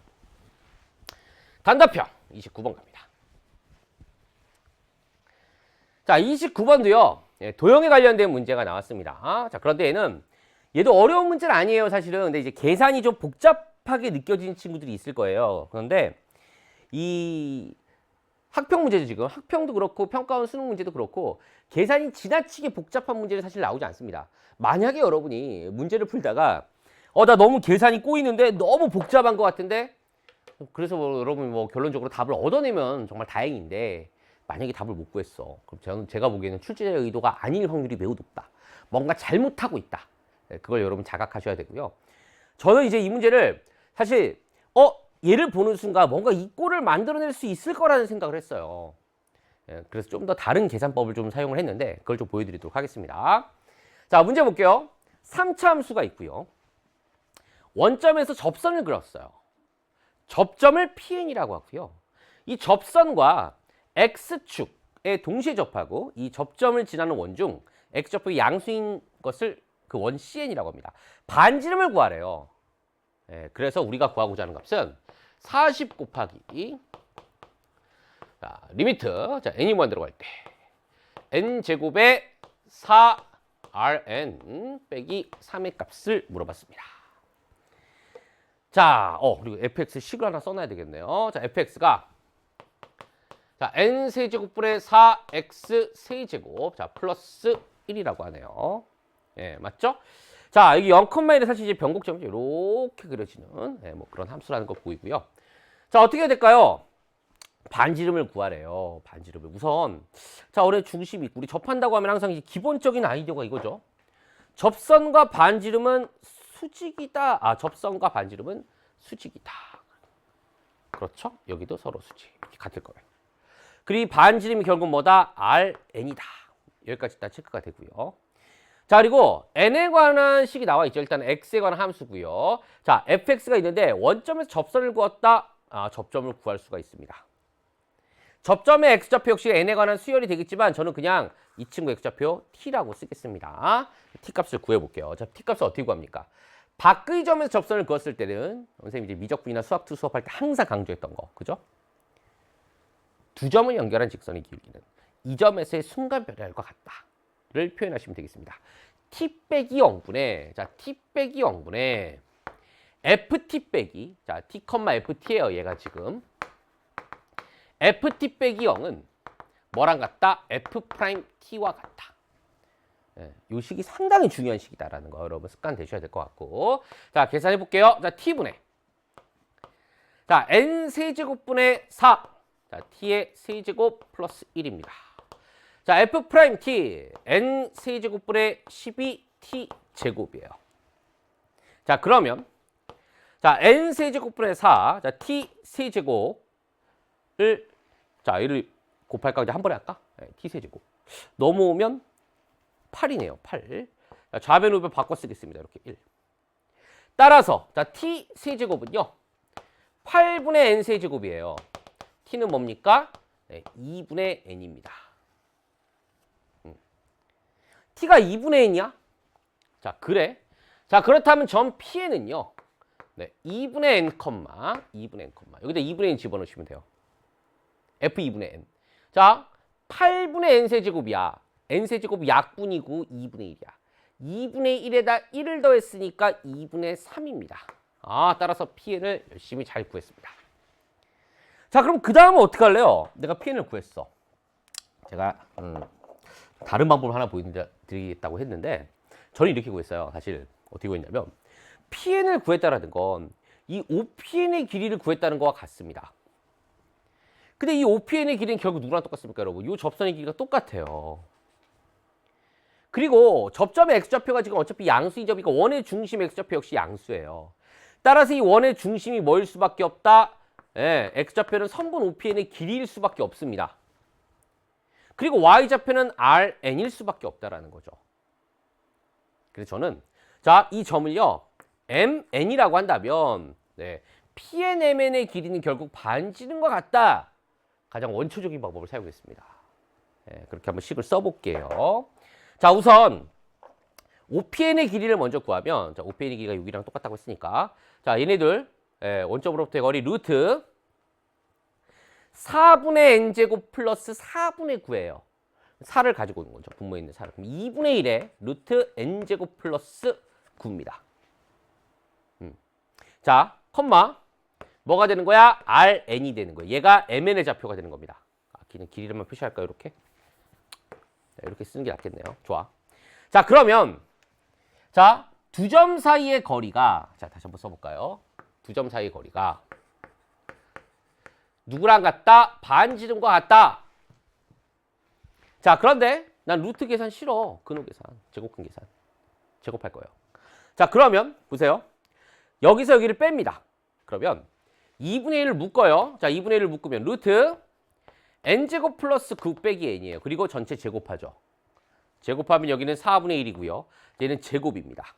단답형 29번 갑니다. 자, 29번도요. 도형에 관련된 문제가 나왔습니다. 자, 그런데 얘도 어려운 문제는 아니에요, 사실은. 근데 이제 계산이 좀 복잡하게 느껴지는 친구들이 있을 거예요. 그런데 이 학평 문제도 지금 학평도 그렇고 평가원 수능 문제도 그렇고 계산이 지나치게 복잡한 문제는 사실 나오지 않습니다. 만약에 여러분이 문제를 풀다가 나 너무 계산이 꼬이는데 너무 복잡한 것 같은데 그래서 뭐 여러분이 뭐 결론적으로 답을 얻어내면 정말 다행인데 만약에 답을 못 구했어. 그럼 제가 보기에는 출제자의 의도가 아닐 확률이 매우 높다. 뭔가 잘못하고 있다. 그걸 여러분 자각하셔야 되고요. 저는 이제 이 문제를 사실 얘를 보는 순간 뭔가 이 꼴을 만들어낼 수 있을 거라는 생각을 했어요. 그래서 좀 더 다른 계산법을 좀 사용을 했는데 그걸 좀 보여드리도록 하겠습니다. 자, 문제 볼게요. 3차 함수가 있고요. 원점에서 접선을 그렸어요. 접점을 PN이라고 하고요. 이 접선과 X축에 동시에 접하고 이 접점을 지나는 원중 X좌표의 양수인 것을 그 원 CN이라고 합니다. 반지름을 구하래요. 그래서 우리가 구하고자 하는 값은 40 곱하기 자, 리미트 자, n이 무한 들어갈 때 n제곱에 4rn 빼기 3의 값을 물어봤습니다. 자, 그리고 fx 식을 하나 써놔야 되겠네요. 자, fx가 자, n 세제곱분의 4x 세제곱 자, 플러스 1이라고 하네요. 예, 맞죠? 자, 여기 0,1에 사실 이제 변곡점이 이렇게 그려지는 뭐 그런 함수라는 거 보이고요. 자, 어떻게 해야 될까요? 반지름을 구하래요. 반지름을 우선 자, 어뢰 중심이 있고 우리 접한다고 하면 항상 이제 기본적인 아이디어가 이거죠. 접선과 반지름은 수직이다. 접선과 반지름은 수직이다. 그렇죠? 여기도 서로 수직 이렇게 같을 거예요. 그리고 반지름이 결국 뭐다? Rn이다. 여기까지 다 체크가 되고요. 자, 그리고 n에 관한 식이 나와 있죠. 일단 x에 관한 함수고요. 자, fx가 있는데 원점에서 접선을 구했다. 접점을 구할 수가 있습니다. 접점의 x좌표 역시 n에 관한 수열이 되겠지만 저는 그냥 이 친구 x좌표 t라고 쓰겠습니다. t 값을 구해볼게요. 자, t 값을 어떻게 구합니까? 밖의 점에서 접선을 그었을 때는 선생님이 이제 미적분이나 수학2 수업할 때 항상 강조했던 거, 그죠? 두 점을 연결한 직선의 기울기는 이 점에서의 순간변화율과 같다를 표현하시면 되겠습니다. t 빼기 0분의 자, t 빼기 0분의 ft 빼기 자, t, ft예요. 얘가 지금 ft 빼기 0은 뭐랑 같다? f't와 같다. 이 식이 상당히 중요한 식이다라는 거 여러분 습관 되셔야 될 것 같고 자, 계산해 볼게요. 자, t분의 자, n 세제곱분의 4 자, t의 세제곱 플러스 1입니다. 자, f't n 세제곱분의 12t 제곱이에요. 자, 그러면 자, n 세제곱분의 4 자, t 세제곱을 자, 얘를 곱할까? 이제 한 번에 할까? t 세제곱 넘어오면 8이네요. 8. 자, 좌변 우변 바꿔 쓰겠습니다. 이렇게 1. 따라서 자, t 세제곱은요. 8분의 n 세제곱이에요. t는 뭡니까? 네, 2분의 n입니다. t가 2분의 n이야? 자, 그래. 자, 그렇다면 점 P에는요. 네, 2분의 n, 2분의 n, 여기다 2분의 n 집어넣으시면 돼요. f 2분의 n. 자, 8분의 n 세제곱이야. n 세제곱 약분이고 2분의 1이야. 2분의 1에다 1을 더했으니까 2분의 3입니다. 아, 따라서 Pn을 열심히 잘 구했습니다. 자, 그럼 그 다음은 어떻게 할래요? 내가 Pn을 구했어. 제가 다른 방법을 하나 보여드리겠다고 했는데 저는 이렇게 구했어요. 사실 어떻게 구했냐면 Pn을 구했다라는 건 이 OPN의 길이를 구했다는 거와 같습니다. 근데 이 OPN의 길이는 결국 누구랑 똑같습니까, 여러분? 이 접선의 길이가 똑같아요. 그리고 접점의 x좌표가 지금 어차피 양수인 점이니까 원의 중심 x좌표 역시 양수예요. 따라서 이 원의 중심이 뭐일 수밖에 없다? 예, x좌표는 선분 OPN의 길이일 수밖에 없습니다. 그리고 y좌표는 RN일 수밖에 없다라는 거죠. 그래서 저는 자, 이 점을요. MN이라고 한다면 네, PNMN의 길이는 결국 반지름과 같다. 가장 원초적인 방법을 사용했습니다. 네, 그렇게 한번 식을 써볼게요. 자, 우선 OPN의 길이를 먼저 구하면 자, OPN의 길이가 6이랑 똑같다고 했으니까 자, 얘네들 원점으로부터의 거리 루트 4분의 n제곱 플러스 4분의 9예요. 4를 가지고 오는 거죠. 분모에 있는 4를. 그럼 2분의 1에 루트 n제곱 플러스 9입니다. 자, 컴마. 뭐가 되는 거야? RN이 되는 거예요. 얘가 MN의 좌표가 되는 겁니다. 길이를만 표시할까요? 이렇게? 이렇게 쓰는 게 낫겠네요. 좋아. 자, 그러면 자, 두 점 사이의 거리가 자, 다시 한번 써볼까요? 두 점 사이의 거리가 누구랑 같다? 반지름과 같다. 자, 그런데 난 루트 계산 싫어. 근호 계산, 제곱근 계산. 제곱할 거예요. 자, 그러면 보세요. 여기서 여기를 뺍니다. 그러면 2분의 1을 묶어요. 자, 2분의 1을 묶으면 루트 n제곱 플러스 9 빼기 n이에요. 그리고 전체 제곱하죠. 제곱하면 여기는 4분의 1이고요. 얘는 제곱입니다.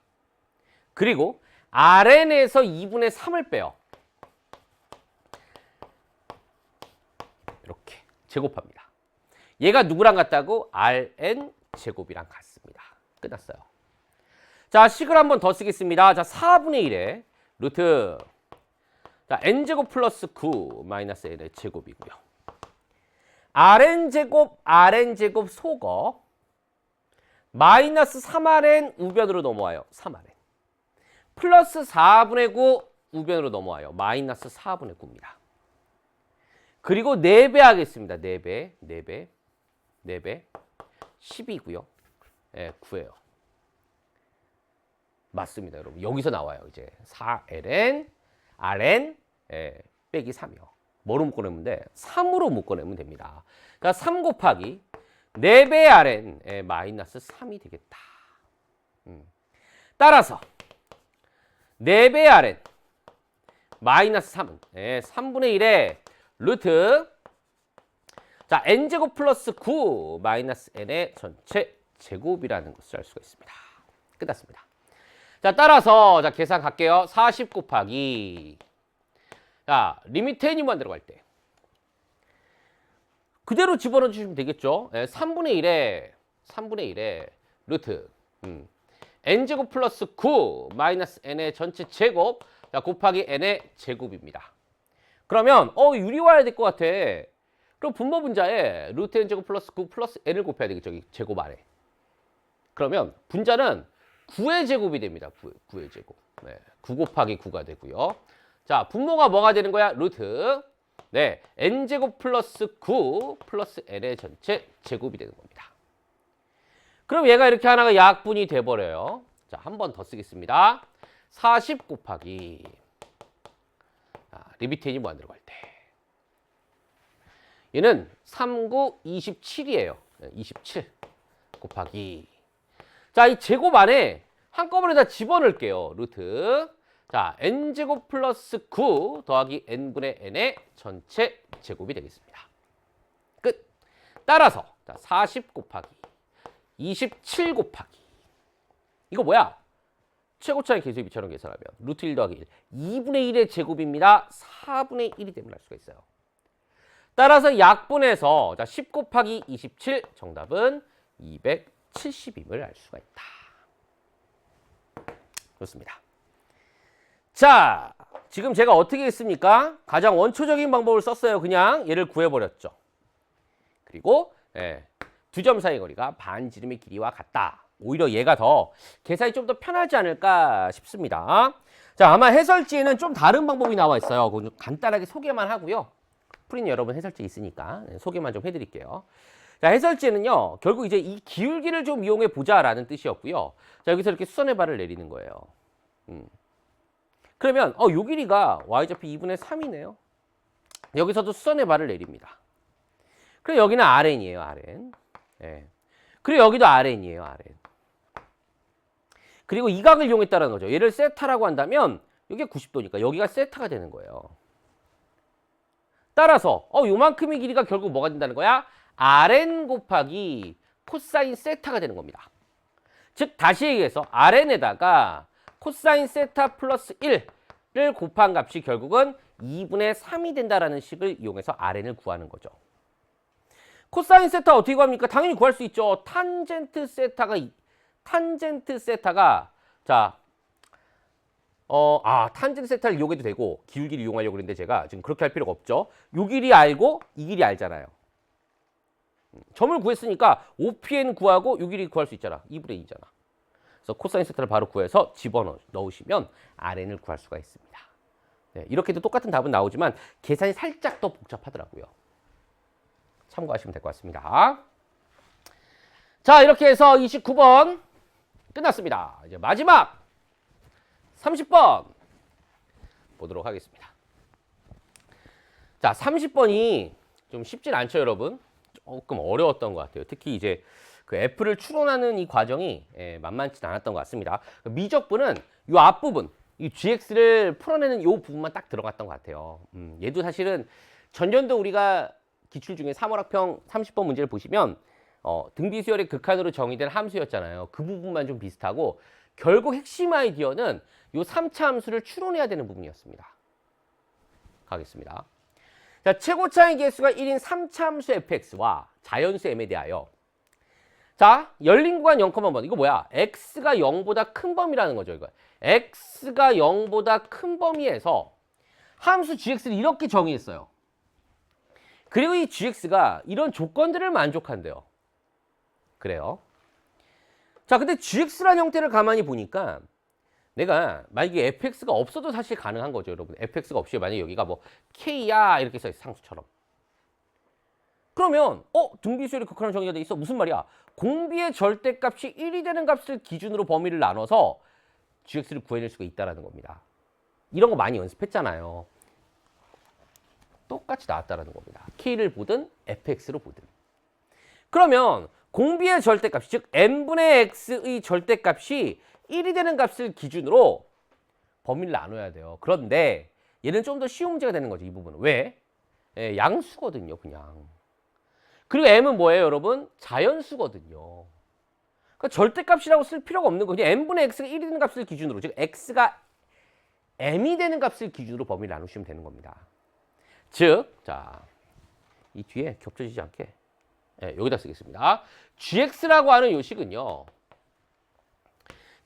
그리고 RN에서 2분의 3을 빼요. 이렇게 제곱합니다. 얘가 누구랑 같다고? RN 제곱이랑 같습니다. 끝났어요. 자, 식을 한번 더 쓰겠습니다. 자, 4분의 1에 루트 자, n제곱 플러스 9 마이너스 n의 제곱이고요. RN제곱 속어 마이너스 3RN 우변으로 넘어와요. 3RN 플러스 4분의 9 우변으로 넘어와요. 마이너스 4분의 9입니다. 그리고 4배 하겠습니다. 4배 10이고요. 네, 9예요. 맞습니다, 여러분. 여기서 나와요. 이제 4ln rn 빼기 3이요. 뭐로 묶어내면 돼? 3으로 묶어내면 됩니다. 그러니까 3 곱하기 4배 rn 마이너스 3이 되겠다. 따라서 4배 rn 마이너스 3은 3분의 1에 루트 자, n제곱 플러스 9 마이너스 n의 전체 제곱이라는 것을 알 수가 있습니다. 끝났습니다. 자, 따라서 자, 계산 갈게요. 40 곱하기 자, 리미트 n이 만들어갈 때 그대로 집어넣어 주시면 되겠죠. 3분의 1에 루트 n제곱 플러스 9 마이너스 n의 전체 제곱 자, 곱하기 n의 제곱입니다. 그러면 유리화해야 될 것 같아. 그럼 분모 분자에 루트 n제곱 플러스 9 플러스 n을 곱해야 되겠죠. 제곱 안에. 그러면 분자는 9의 제곱이 됩니다. 9의 제곱. 네, 9 곱하기 9가 되고요. 자, 분모가 뭐가 되는 거야? 루트 네, n제곱 플러스 9 플러스 n의 전체 제곱이 되는 겁니다. 그럼 얘가 이렇게 하나가 약분이 돼버려요. 자, 한 번 더 쓰겠습니다. 40 곱하기 리미트 n이 뭐 안 들어갈 때 얘는 3, 9, 27이에요. 27 곱하기 자, 이 제곱 안에 한꺼번에 다 집어넣을게요. 루트 자, n제곱 플러스 9 더하기 n분의 n의 전체 제곱이 되겠습니다. 끝. 따라서 자, 40 곱하기 27 곱하기 이거 뭐야? 최고차의 계수의 비처럼 계산하면 루트 1 더하기 1, 2분의 1의 제곱입니다. 4분의 1이 되면 알 수가 있어요. 따라서 약분해서 자, 10 곱하기 27 정답은 270임을 알 수가 있다. 좋습니다. 자, 지금 제가 어떻게 했습니까? 가장 원초적인 방법을 썼어요. 그냥 얘를 구해버렸죠. 그리고 두 점 사이 거리가 반지름의 길이와 같다. 오히려 얘가 더 계산이 좀 더 편하지 않을까 싶습니다. 자, 아마 해설지에는 좀 다른 방법이 나와 있어요. 그거 간단하게 소개만 하고요. 풀이는 여러분 해설지 있으니까 소개만 좀 해드릴게요. 자, 해설지에는요, 결국 이제 이 기울기를 좀 이용해 보자라는 뜻이었고요. 자, 여기서 이렇게 수선의 발을 내리는 거예요. 그러면 요 길이가 y좌표 2분의 3이네요. 여기서도 수선의 발을 내립니다. 그리고 여기는 RN이에요, RN. 그리고 여기도 RN이에요, RN. 그리고 이 각을 이용했다는 거죠. 얘를 세타라고 한다면 이게 90도니까 여기가 세타가 되는 거예요. 따라서 요만큼의 길이가 결국 뭐가 된다는 거야? RN 곱하기 코사인 세타가 되는 겁니다. 즉 다시 얘기해서 RN에다가 코사인 세타 플러스 1을 곱한 값이 결국은 2분의 3이 된다라는 식을 이용해서 RN을 구하는 거죠. 코사인 세타 어떻게 구합니까? 당연히 구할 수 있죠. 탄젠트 세타가 자, 탄젠트 세타를 이용해도 되고 기울기를 이용하려고 그랬는데 제가 지금 그렇게 할 필요가 없죠. 요 길이 알고 이 길이 알잖아요. 점을 구했으니까 OPN 구하고 요 길이 구할 수 있잖아. 2분의 2잖아. 그래서 코사인 세타를 바로 구해서 집어넣으시면 RN을 구할 수가 있습니다. 네, 이렇게 해도 똑같은 답은 나오지만 계산이 살짝 더 복잡하더라고요. 참고하시면 될 것 같습니다. 자, 이렇게 해서 29번 끝났습니다. 이제 마지막 30번 보도록 하겠습니다. 자, 30번이 좀 쉽진 않죠, 여러분? 조금 어려웠던 것 같아요. 특히 이제 그 F를 추론하는 이 과정이 만만치 않았던 것 같습니다. 미적분은 이 앞부분, 이 GX를 풀어내는 이 부분만 딱 들어갔던 것 같아요. 얘도 사실은 전년도 우리가 기출 중에 3월학평 30번 문제를 보시면 등비수열의 극한으로 정의된 함수였잖아요. 그 부분만 좀 비슷하고 결국 핵심 아이디어는 이 3차 함수를 추론해야 되는 부분이었습니다. 가겠습니다. 자, 최고차의 개수가 1인 3차 함수 fx와 자연수 m에 대하여 자, 열린 구간 0,1 이거 뭐야? x가 0보다 큰 범위라는 거죠. 이거 x가 0보다 큰 범위에서 함수 gx를 이렇게 정의했어요. 그리고 이 gx가 이런 조건들을 만족한대요. 그래요. 자, 근데 gx라는 형태를 가만히 보니까 내가 만약에 fx가 없어도 사실 가능한 거죠, 여러분. fx가 없이 만약에 여기가 뭐 k야 이렇게 써있어, 상수처럼. 그러면 등비수열이 극한으로 정의가 돼 있어. 무슨 말이야? 공비의 절대값이 1이 되는 값을 기준으로 범위를 나눠서 gx를 구해낼 수가 있다는 겁니다. 이런 거 많이 연습했잖아요. 똑같이 나왔다는 겁니다. k를 보든 fx로 보든. 그러면 공비의 절대값, 즉 n분의 x의 절대값이 1이 되는 값을 기준으로 범위를 나눠야 돼요. 그런데 얘는 좀 더 쉬운 문제가 되는 거죠. 이 부분은. 왜? 양수거든요. 그냥. 그리고 m은 뭐예요, 여러분? 자연수거든요. 그러니까 절대값이라고 쓸 필요가 없는 거예요. 그냥 n분의 x가 1이 되는 값을 기준으로, 즉 x가 m이 되는 값을 기준으로 범위를 나누시면 되는 겁니다. 즉, 자, 이 뒤에 겹쳐지지 않게 여기다 쓰겠습니다. gx라고 하는 요 식은요.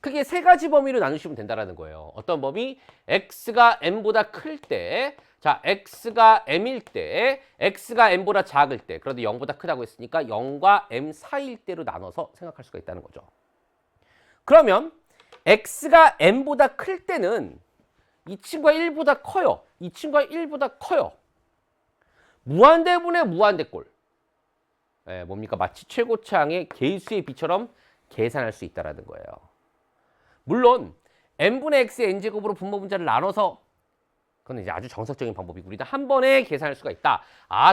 크게 세 가지 범위로 나누시면 된다는 거예요. 어떤 범위? x가 m보다 클 때, 자, x가 m일 때, x가 m보다 작을 때, 그런데 0보다 크다고 했으니까 0과 m 사이일 때로 나눠서 생각할 수가 있다는 거죠. 그러면 x가 m보다 클 때는 이 친구가 1보다 커요. 이 친구가 1보다 커요. 무한대분의 무한대꼴. 뭡니까? 마치 최고차항의 개수의 비처럼 계산할 수 있다는 거예요. 물론 n분의 x의 n제곱으로 분모 분자를 나눠서 그건 이제 아주 정석적인 방법이고 우리는 한 번에 계산할 수가 있다.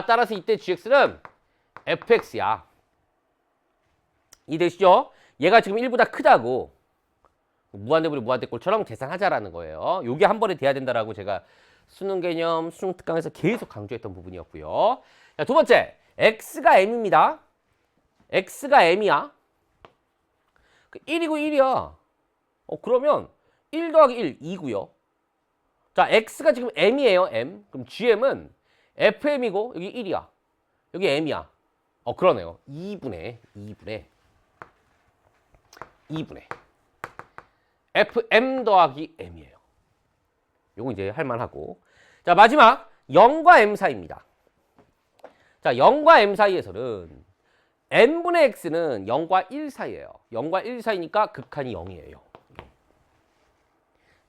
따라서 이때 gx는 fx야. 이해되시죠? 얘가 지금 1보다 크다고 무한대분의 무한대꼴처럼 계산하자라는 거예요. 요게 한 번에 돼야 된다라고 제가 수능 개념, 수능 특강에서 계속 강조했던 부분이었고요. 자, 두 번째, x가 m입니다. x가 m이야. 1이고 1이야. 그러면 1 더하기 1, 2고요. 자, x가 지금 m이에요, m. 그럼 gm은 fm이고 여기 1이야. 여기 m이야. 그러네요. 2분의 fm 더하기 m이에요. 요거 이제 할만하고. 자, 마지막 0과 m 사이입니다. 자, 0과 m 사이에서는 n분의 x는 0과 1 사이예요. 0과 1 사이니까 극한이 0이에요.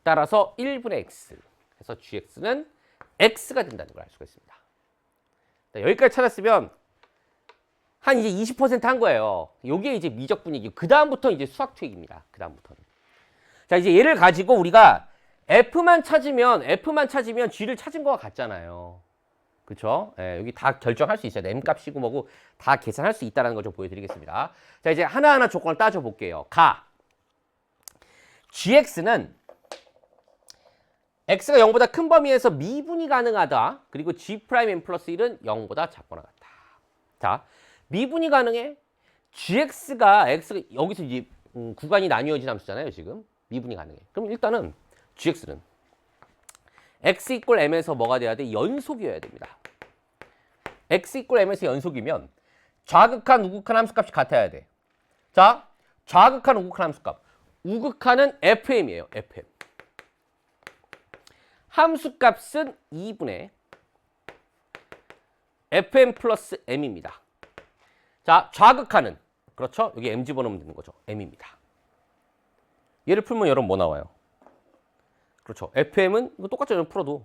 따라서 1분의 x. 그래서 gx는 x가 된다는 걸 알 수가 있습니다. 자, 여기까지 찾았으면 한 이제 20% 한 거예요. 요게 이제 미적 분위기. 그 다음부터 이제 수학 투입입니다. 그 다음부터는. 자, 이제 얘를 가지고 우리가 F만 찾으면 G를 찾은 거와 같잖아요. 그쵸? 예, 여기 다 결정할 수 있어요. M 값이고 뭐고 다 계산할 수 있다는 걸 좀 보여드리겠습니다. 자, 이제 하나하나 조건을 따져볼게요. GX는 X가 0보다 큰 범위에서 미분이 가능하다. 그리고 G'M 플러스 1은 0보다 작거나 같다. 자, 미분이 가능해? X가 여기서 이제 구간이 나뉘어진 함수잖아요, 지금. 미분이 가능해. 그럼 일단은 GX는 X 이꼴 M에서 뭐가 돼야 돼? 연속이어야 됩니다. X 이꼴 M에서 연속이면 좌극한, 우극한 함수값이 같아야 돼. 자, 좌극한, 우극한 함수값. 우극한은 FM이에요, FM. 함수값은 2분의 FM 플러스 M입니다. 자, 좌극한은 그렇죠? 여기 M 집어넣으면 되는 거죠. M입니다. 얘를 풀면 여러분 뭐 나와요? 그렇죠. FM은 이거 똑같죠. 여러분 풀어도.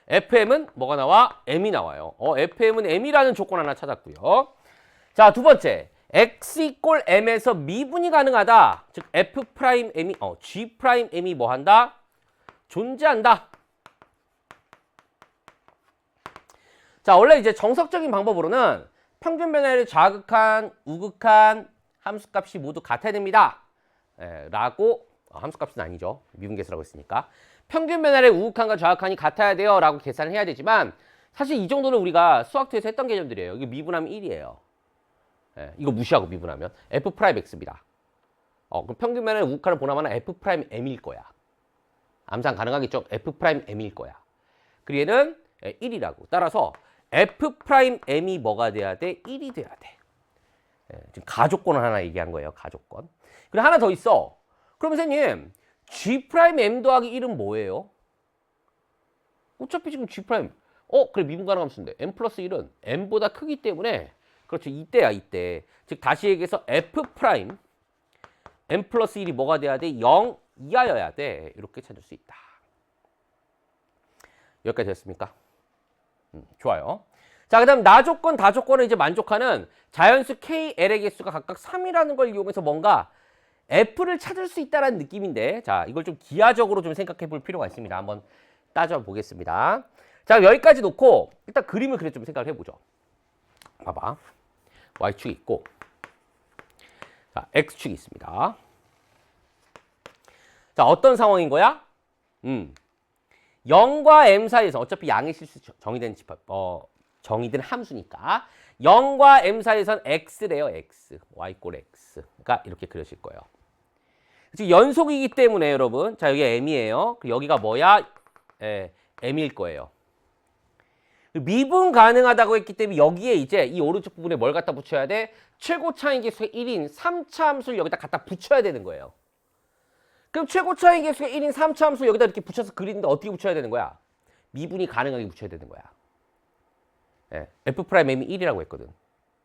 FM은 뭐가 나와? M이 나와요. FM은 M이라는 조건 하나 찾았고요. 자, 두 번째. X 이꼴 M에서 미분이 가능하다. 즉 F 프라임 M이 G 프라임 M이 뭐 한다? 존재한다. 자, 원래 이제 정석적인 방법으로는 평균 변화율의 좌극한, 우극한 함수값이 모두 같아야 됩니다. 라고 함수값은 아니죠. 미분계수라고 했으니까. 평균 변화율의 우극한과 좌극한이 같아야 돼요. 라고 계산을 해야 되지만 사실 이 정도는 우리가 수학투에서 했던 개념들이에요. 여기 미분하면 1이에요. 이거 무시하고 미분하면 F 프라임 X입니다. 그럼 평균 변화율의 우극한을 보나마나 F 프라임 M일 거야. 암산 가능하겠죠? F 프라임 M일 거야. 그리고 얘는 1이라고. 따라서 F 프라임 M이 뭐가 돼야 돼? 1이 돼야 돼. 지금 가조건을 하나 얘기한 거예요. 가조건. 그리고 하나 더 있어. 그럼 선생님, G 프라임 M 더하기 1은 뭐예요? 어차피 지금 G 프라임. 그래 미분 가능 함수인데 M 플러스 1은 M보다 크기 때문에 그렇죠. 이때야 이때. 즉 다시 얘기해서 F 프라임 M 플러스 1이 뭐가 돼야 돼? 0 이하여야 돼. 이렇게 찾을 수 있다. 여기까지 됐습니까? 좋아요. 자, 그 다음 나조건, 다조건을 이제 만족하는 자연수 K, L의 개수가 각각 3이라는 걸 이용해서 뭔가 F를 찾을 수 있다는 느낌인데, 자, 이걸 좀 기하적으로 좀 생각해 볼 필요가 있습니다. 한번 따져보겠습니다. 자, 여기까지 놓고 일단 그림을 그래 좀 생각을 해보죠. 봐봐. Y축이 있고, 자, X축이 있습니다. 자, 어떤 상황인 거야? 0과 M 사이에서 어차피 양의 실수 정의된 함수니까 0과 M 사이에선 X래요. X. Y 꼴 X가 이렇게 그려질 거예요. 지금 연속이기 때문에 여러분, 자, 여기 M이에요. 여기가 뭐야? M일 거예요. 미분 가능하다고 했기 때문에 여기에 이제 이 오른쪽 부분에 뭘 갖다 붙여야 돼? 최고 차이 개수가 1인 3차 함수를 여기다 갖다 붙여야 되는 거예요. 그럼 최고 차이 개수가 1인 3차 함수 여기다 이렇게 붙여서 그리는데 어떻게 붙여야 되는 거야? 미분이 가능하게 붙여야 되는 거야. F 프라임 M이 1이라고 했거든.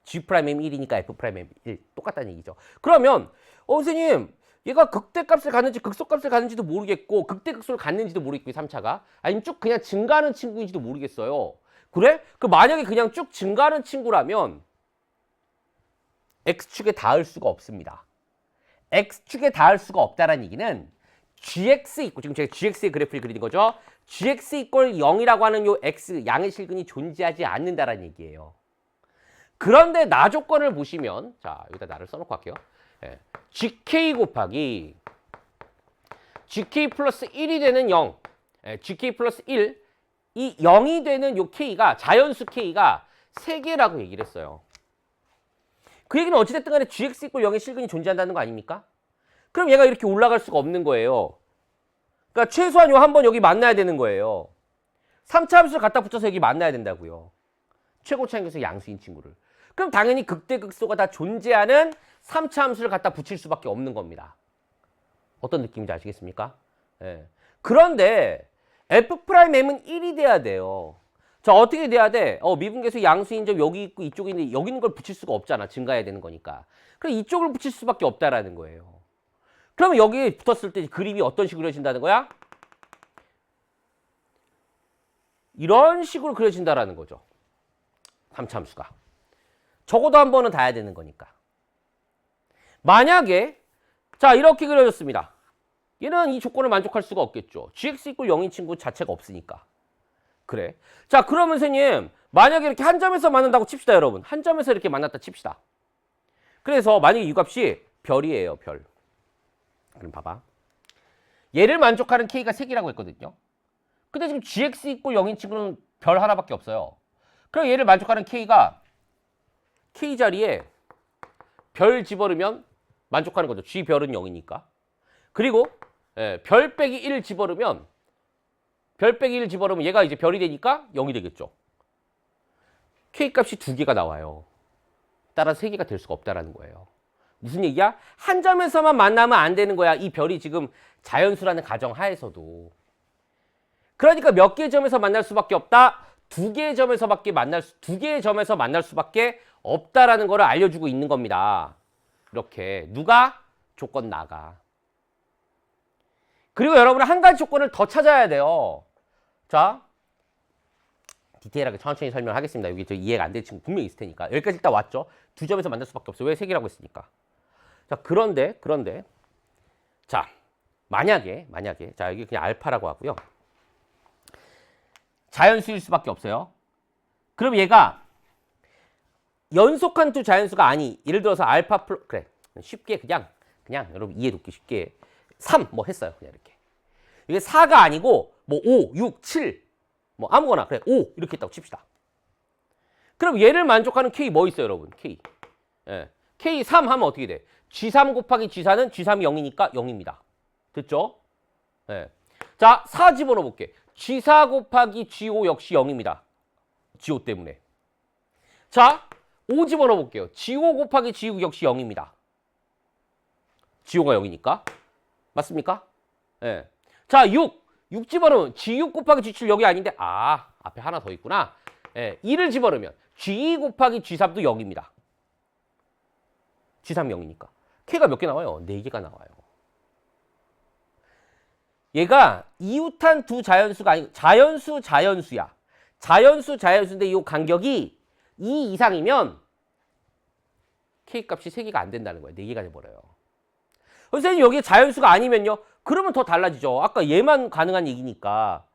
G 프라임 M이 1이니까 F 프라임 M이 1 똑같다는 얘기죠. 그러면 선생님 얘가 극대값을 갖는지 극소값을 갖는지도 모르겠고 극대극소를 갖는지도 모르겠고 3차가 아니면 쭉 그냥 증가하는 친구인지도 모르겠어요. 그래? 그 만약에 그냥 쭉 증가하는 친구라면 X축에 닿을 수가 없습니다. X축에 닿을 수가 없다는 얘기는 GX 있고 지금 제가 GX의 그래프를 그리는 거죠. GX 이꼴 0이라고 하는 요 X 양의 실근이 존재하지 않는다라는 얘기예요. 그런데 나 조건을 보시면 자 여기다 나를 써놓고 할게요. GK 곱하기 GK 플러스 1이 되는 0 GK 플러스 1 이 0이 되는 요 K가 자연수 K가 3개라고 얘기를 했어요. 그 얘기는 어찌됐든 간에 GX 이꼴 0의 실근이 존재한다는 거 아닙니까? 그럼 얘가 이렇게 올라갈 수가 없는 거예요. 그러니까 최소한 요 한 번 여기 만나야 되는 거예요. 3차 함수를 갖다 붙여서 여기 만나야 된다고요. 최고 차항에서 양수인 친구를. 그럼 당연히 극대극소가 다 존재하는 3차 함수를 갖다 붙일 수밖에 없는 겁니다. 어떤 느낌인지 아시겠습니까? 예. 그런데 F'M은 1이 돼야 돼요. 자, 어떻게 돼야 돼? 미분계수 양수인 점 여기 있고 이쪽에 있는데 여기 있는 걸 붙일 수가 없잖아. 증가해야 되는 거니까. 그럼 이쪽을 붙일 수밖에 없다라는 거예요. 그러면 여기에 붙었을 때 그림이 어떤 식으로 그려진다는 거야? 이런 식으로 그려진다라는 거죠. 3차 함수가. 적어도 한 번은 닿아야 되는 거니까. 만약에 자 이렇게 그려졌습니다. 얘는 이 조건을 만족할 수가 없겠죠. gx = 0인 친구 자체가 없으니까. 그래. 자 그러면 선생님 만약에 이렇게 한 점에서 만난다고 칩시다 여러분. 한 점에서 이렇게 만났다 칩시다. 그래서 만약에 이 값이 별이에요. 별. 그럼 봐봐. 얘를 만족하는 k가 3개라고 했거든요. 근데 지금 gx = 0인 친구는 별 하나밖에 없어요. 그럼 얘를 만족하는 k가 k 자리에 별 집어넣으면 만족하는 거죠. g별은 0이니까. 그리고 별 빼기 1 집어넣으면 얘가 이제 별이 되니까 0이 되겠죠. k 값이 2개가 나와요. 따라서 3개가 될 수가 없다라는 거예요. 무슨 얘기야? 한 점에서만 만나면 안 되는 거야. 이 별이 지금 자연수라는 가정 하에서도. 그러니까 몇 개의 점에서 만날 수밖에 없다. 2개의 점에서 만날 수밖에 없다라는 거를 알려주고 있는 겁니다. 이렇게 누가? 조건 나가. 그리고 여러분은 한 가지 조건을 더 찾아야 돼요. 자, 디테일하게 천천히 설명하겠습니다. 여기 저 이해가 안 되는 친구 분명히 있을 테니까. 여기까지 일단 왔죠. 2점에서 만날 수밖에 없어요. 왜 3개라고 했으니까. 자, 그런데 자, 만약에 자, 여기 그냥 알파라고 하고요. 자연수일 수밖에 없어요. 그럼 얘가 연속한 두 자연수가 아니. 예를 들어서 알파 플러스 그래. 쉽게 그냥 여러분 이해 돕기 쉽게 3 뭐 했어요. 그냥 이렇게. 이게 4가 아니고 뭐 5, 6, 7 뭐 아무거나 그래. 5 이렇게 했다고 칩시다. 그럼 얘를 만족하는 K 뭐 있어요, 여러분? K. 예. K 3 하면 어떻게 돼? G3 곱하기 G4는 G3이 0이니까 0입니다. 됐죠? 예. 자, 4 집어넣어 볼게. G4 곱하기 G5 역시 0입니다. G5 때문에. 자, 5 집어넣어 볼게요. G5 곱하기 G6 역시 0입니다. G5가 0이니까. 맞습니까? 예. 자, 6 집어넣으면 G6 곱하기 G7 여기 아닌데 앞에 하나 더 있구나. 예. 2를 집어넣으면 G2 곱하기 G3도 0입니다. G3 0이니까. K가 몇 개 나와요? 4개가 나와요. 얘가 이웃한 두 자연수가 아니고 자연수야. 자연수인데 이 간격이 2 이상이면 K 값이 3개가 안 된다는 거예요. 4개가 돼버려요. 선생님 여기 자연수가 아니면요? 그러면 더 달라지죠. 아까 얘만 가능한 얘기니까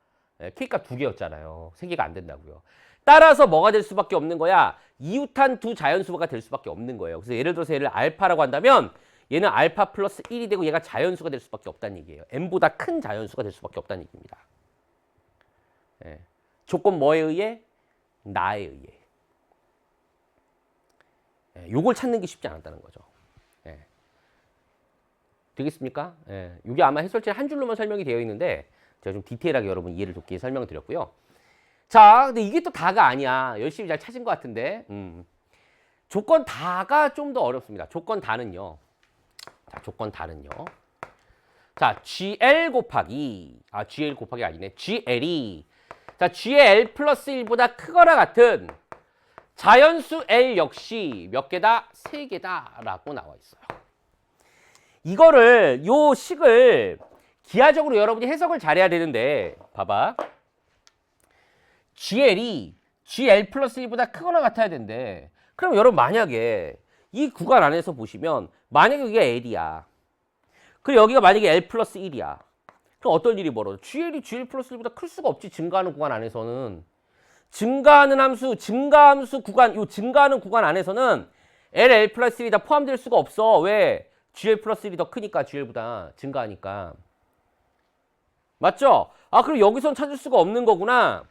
K 값 2개였잖아요. 3개가 안 된다고요. 따라서 뭐가 될 수밖에 없는 거야? 이웃한 두 자연수가 될 수밖에 없는 거예요. 그래서 예를 들어서 얘를 알파라고 한다면 얘는 알파 플러스 1이 되고 얘가 자연수가 될 수밖에 없다는 얘기예요. n보다 큰 자연수가 될 수밖에 없다는 얘기입니다. 예. 조건 뭐에 의해? 나에 의해. 예. 요걸 찾는 게 쉽지 않았다는 거죠. 예. 되겠습니까? 예. 이게 아마 해설체 한 줄로만 설명이 되어 있는데 제가 좀 디테일하게 여러분 이해를 돕기 위해 설명을 드렸고요. 자, 근데 이게 또 다가 아니야. 열심히 잘 찾은 것 같은데. 조건 다가 좀 더 어렵습니다. 조건 다는요. 자, 조건 다는요. 자, GL 곱하기 아니네. GL이 자, G의 L 플러스 1보다 크거나 같은 자연수 L 역시 몇 개다? 3개다 라고 나와 있어요. 이거를 요 식을 기하적으로 여러분이 해석을 잘해야 되는데 봐봐. GL이 GL 플러스 1보다 크거나 같아야 되는데 그럼 여러분 만약에 이 구간 안에서 보시면 만약에 여기가 L이야. 그리고 여기가 만약에 L 플러스 1이야. 그럼 어떤 일이 벌어져? GL이 GL 플러스 1보다 클 수가 없지. 증가하는 구간 안에서는. 증가하는 구간 안에서는 L 플러스 1이 다 포함될 수가 없어. 왜? GL 플러스 1이 더 크니까 GL보다 증가하니까. 맞죠? 그럼 여기선 찾을 수가 없는 거구나.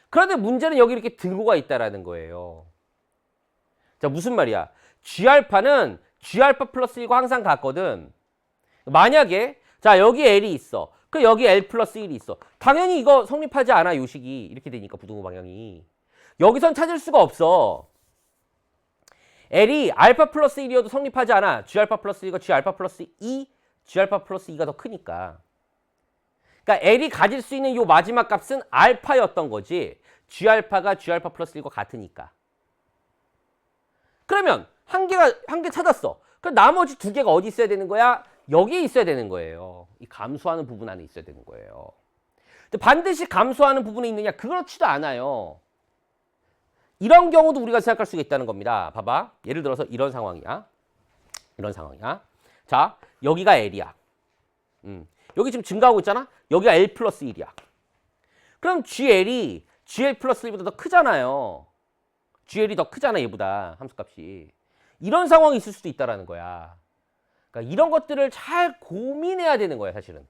그런데 문제는 여기 이렇게 들고가 있다라는 거예요. 자, 무슨 말이야? G알파는 G알파 플러스 1과 항상 같거든. 만약에 자 여기 L이 있어. 그 여기 L 플러스 1이 있어. 당연히 이거 성립하지 않아. 요식이 이렇게 되니까 부등호 방향이. 여기선 찾을 수가 없어. L이 알파 플러스 1이어도 성립하지 않아. G알파 플러스 1과 G알파 플러스 2, G알파 플러스 2가 더 크니까. 그러니까 L이 가질 수 있는 요 마지막 값은 알파였던 거지. G알파가 G알파 플러스 1과 같으니까. 그러면 한 개 찾았어. 그럼 나머지 두 개가 어디 있어야 되는 거야? 여기에 있어야 되는 거예요. 이 감소하는 부분 안에 있어야 되는 거예요. 근데 반드시 감소하는 부분에 있느냐? 그렇지도 않아요. 이런 경우도 우리가 생각할 수가 있다는 겁니다. 봐봐. 예를 들어서 이런 상황이야. 이런 상황이야. 자, 여기가 L이야. 여기 지금 증가하고 있잖아? 여기가 L 플러스 1이야. 그럼 GL이 GL 플러스 1보다 더 크잖아요. GL이 더 크잖아, 얘보다. 함수값이. 이런 상황이 있을 수도 있다는 거야. 그러니까 이런 것들을 잘 고민해야 되는 거야, 사실은.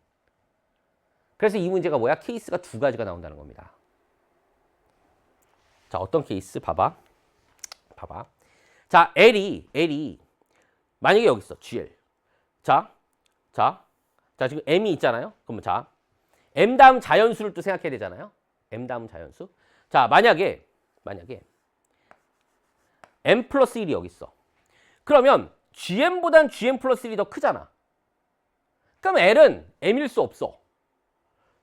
그래서 이 문제가 뭐야? 케이스가 두 가지가 나온다는 겁니다. 자, 어떤 케이스? 봐봐. 자, L이 만약에 여기 있어, GL. 자, 지금 M이 있잖아요. 그러면 자, M 다음 자연수를 또 생각해야 되잖아요. M 다음 자연수. 자, 만약에 M 플러스 1이 여기 있어. 그러면 GM보단 GM 플러스 1이 더 크잖아. 그럼 L은 M일 수 없어.